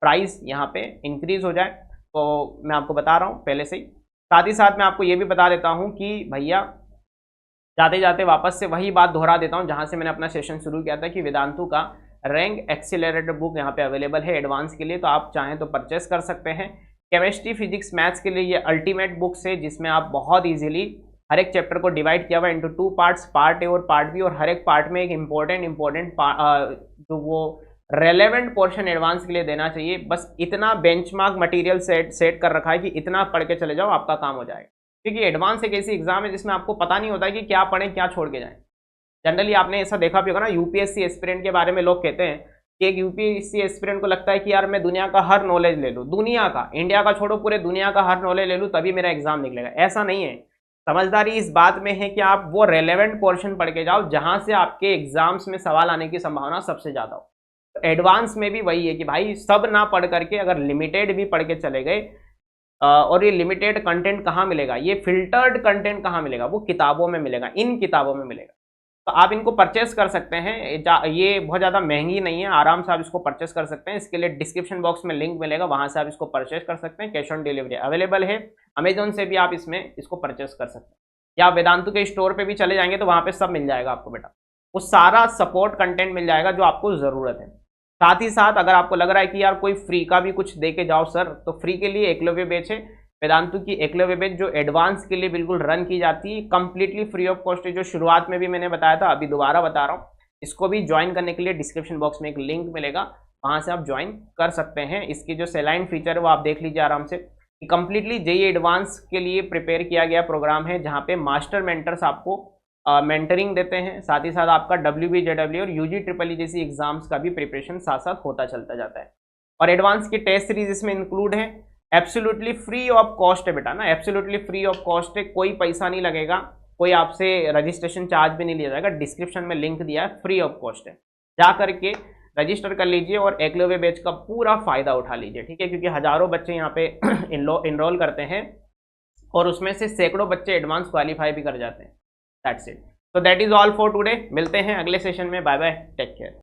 प्राइस यहाँ पे इंक्रीज हो जाए, तो मैं आपको बता रहा हूँ पहले से ही। साथ ही साथ मैं आपको ये भी बता देता हूँ कि भैया जाते जाते वापस से वही बात दोहरा देता हूँ जहाँ से मैंने अपना सेशन शुरू किया था कि वेदांतु का रैंक एक्सीलरेटर बुक यहाँ पे अवेलेबल है एडवांस के लिए, तो आप चाहें तो परचेस कर सकते हैं। केमिस्ट्री, फिजिक्स, मैथ्स के लिए ये अल्टीमेट बुक्स है जिसमें आप बहुत ईजिली हर एक चैप्टर को डिवाइड किया हुआ इंटू 2 पार्ट्स, पार्ट ए और पार्ट बी, और हर एक पार्ट में एक इंपॉर्टेंट जो वो रेलेवेंट पोर्शन एडवांस के लिए देना चाहिए। बस इतना बेंचमार्क मटेरियल सेट कर रखा है कि इतना पढ़ के चले जाओ, आपका काम हो जाएगा। क्योंकि एडवांस एक ऐसी एग्जाम है जिसमें आपको पता नहीं होता है कि क्या पढ़ें क्या छोड़ के जाएं। जनरली आपने ऐसा देखा भी होगा ना, यूपीएससी एस्पिरेंट के बारे में लोग कहते हैं कि एक यूपीएससी एस्पिरेंट को लगता है कि यार मैं दुनिया का हर नॉलेज ले लूँ, दुनिया का, इंडिया का छोड़ो, पूरे दुनिया का हर नॉलेज ले लूँ तभी मेरा एग्जाम निकलेगा। ऐसा नहीं है। समझदारी इस बात में है कि आप वो रेलेवेंट पोर्शन पढ़ के जाओ जहां से आपके एग्जाम्स में सवाल आने की संभावना सबसे ज्यादा हो। तो एडवांस में भी वही है कि भाई सब ना पढ़ करके अगर लिमिटेड भी पढ़ के चले गए, और ये लिमिटेड कंटेंट कहाँ मिलेगा, ये फिल्टर्ड कंटेंट कहाँ मिलेगा, वो किताबों में मिलेगा, इन किताबों में मिलेगा। तो आप इनको परचेस कर सकते हैं। ये बहुत ज़्यादा महंगी नहीं है, आराम से आप इसको परचेस कर सकते हैं। इसके लिए डिस्क्रिप्शन बॉक्स में लिंक मिलेगा, वहाँ से आप इसको परचेस कर सकते हैं। कैश ऑन डिलीवरी अवेलेबल है, अमेजोन से भी आप इसको परचेस कर सकते हैं, या वेदांतु के स्टोर पे भी चले जाएंगे तो वहाँ पे सब मिल जाएगा आपको बेटा, वो सारा सपोर्ट कंटेंट मिल जाएगा जो आपको ज़रूरत है। साथ ही साथ अगर आपको लग रहा है कि यार कोई फ्री का भी कुछ दे के जाओ सर, तो फ्री के लिए एकलव्य बैच है, वेदांतु की एकलव्य बैच जो एडवांस के लिए बिल्कुल रन की जाती है, कंप्लीटली फ्री ऑफ कॉस्ट है। जो शुरुआत में भी मैंने बताया था, अभी दोबारा बता रहा हूँ, इसको भी ज्वाइन करने के लिए डिस्क्रिप्शन बॉक्स में एक लिंक मिलेगा, वहाँ से आप ज्वाइन कर सकते हैं। इसकी जो सेलाइन फीचर है वो आप देख लीजिए आराम से, कि कंप्लीटली जेईई एडवांस के लिए प्रिपेयर किया गया प्रोग्राम है, जहाँ पे मास्टर मेंटर्स आपको मेंटरिंग देते हैं। साथ ही साथ आपका WBJW और UG ट्रिपल जैसी एग्जाम्स का भी प्रिपरेशन साथ साथ होता चलता जाता है। और एडवांस की टेस्ट सीरीज इसमें इंक्लूड है, एब्सोल्युटली फ्री ऑफ कॉस्ट है बेटा ना, एब्सोल्युटली फ्री ऑफ कॉस्ट है, कोई पैसा नहीं लगेगा, कोई आपसे रजिस्ट्रेशन चार्ज भी नहीं लिया जाएगा। डिस्क्रिप्शन में लिंक दिया है, फ्री ऑफ कॉस्ट है, जा करके रजिस्टर कर लीजिए और एकलव्य बैच का पूरा फायदा उठा लीजिए, ठीक है, क्योंकि हजारों बच्चे यहाँ पे इनरोल करते हैं और उसमें से सैकड़ों बच्चे एडवांस क्वालिफाई भी कर जाते हैं। That's it. तो that is all for today, मिलते हैं अगले सेशन में, बाय बाय, टेक केयर।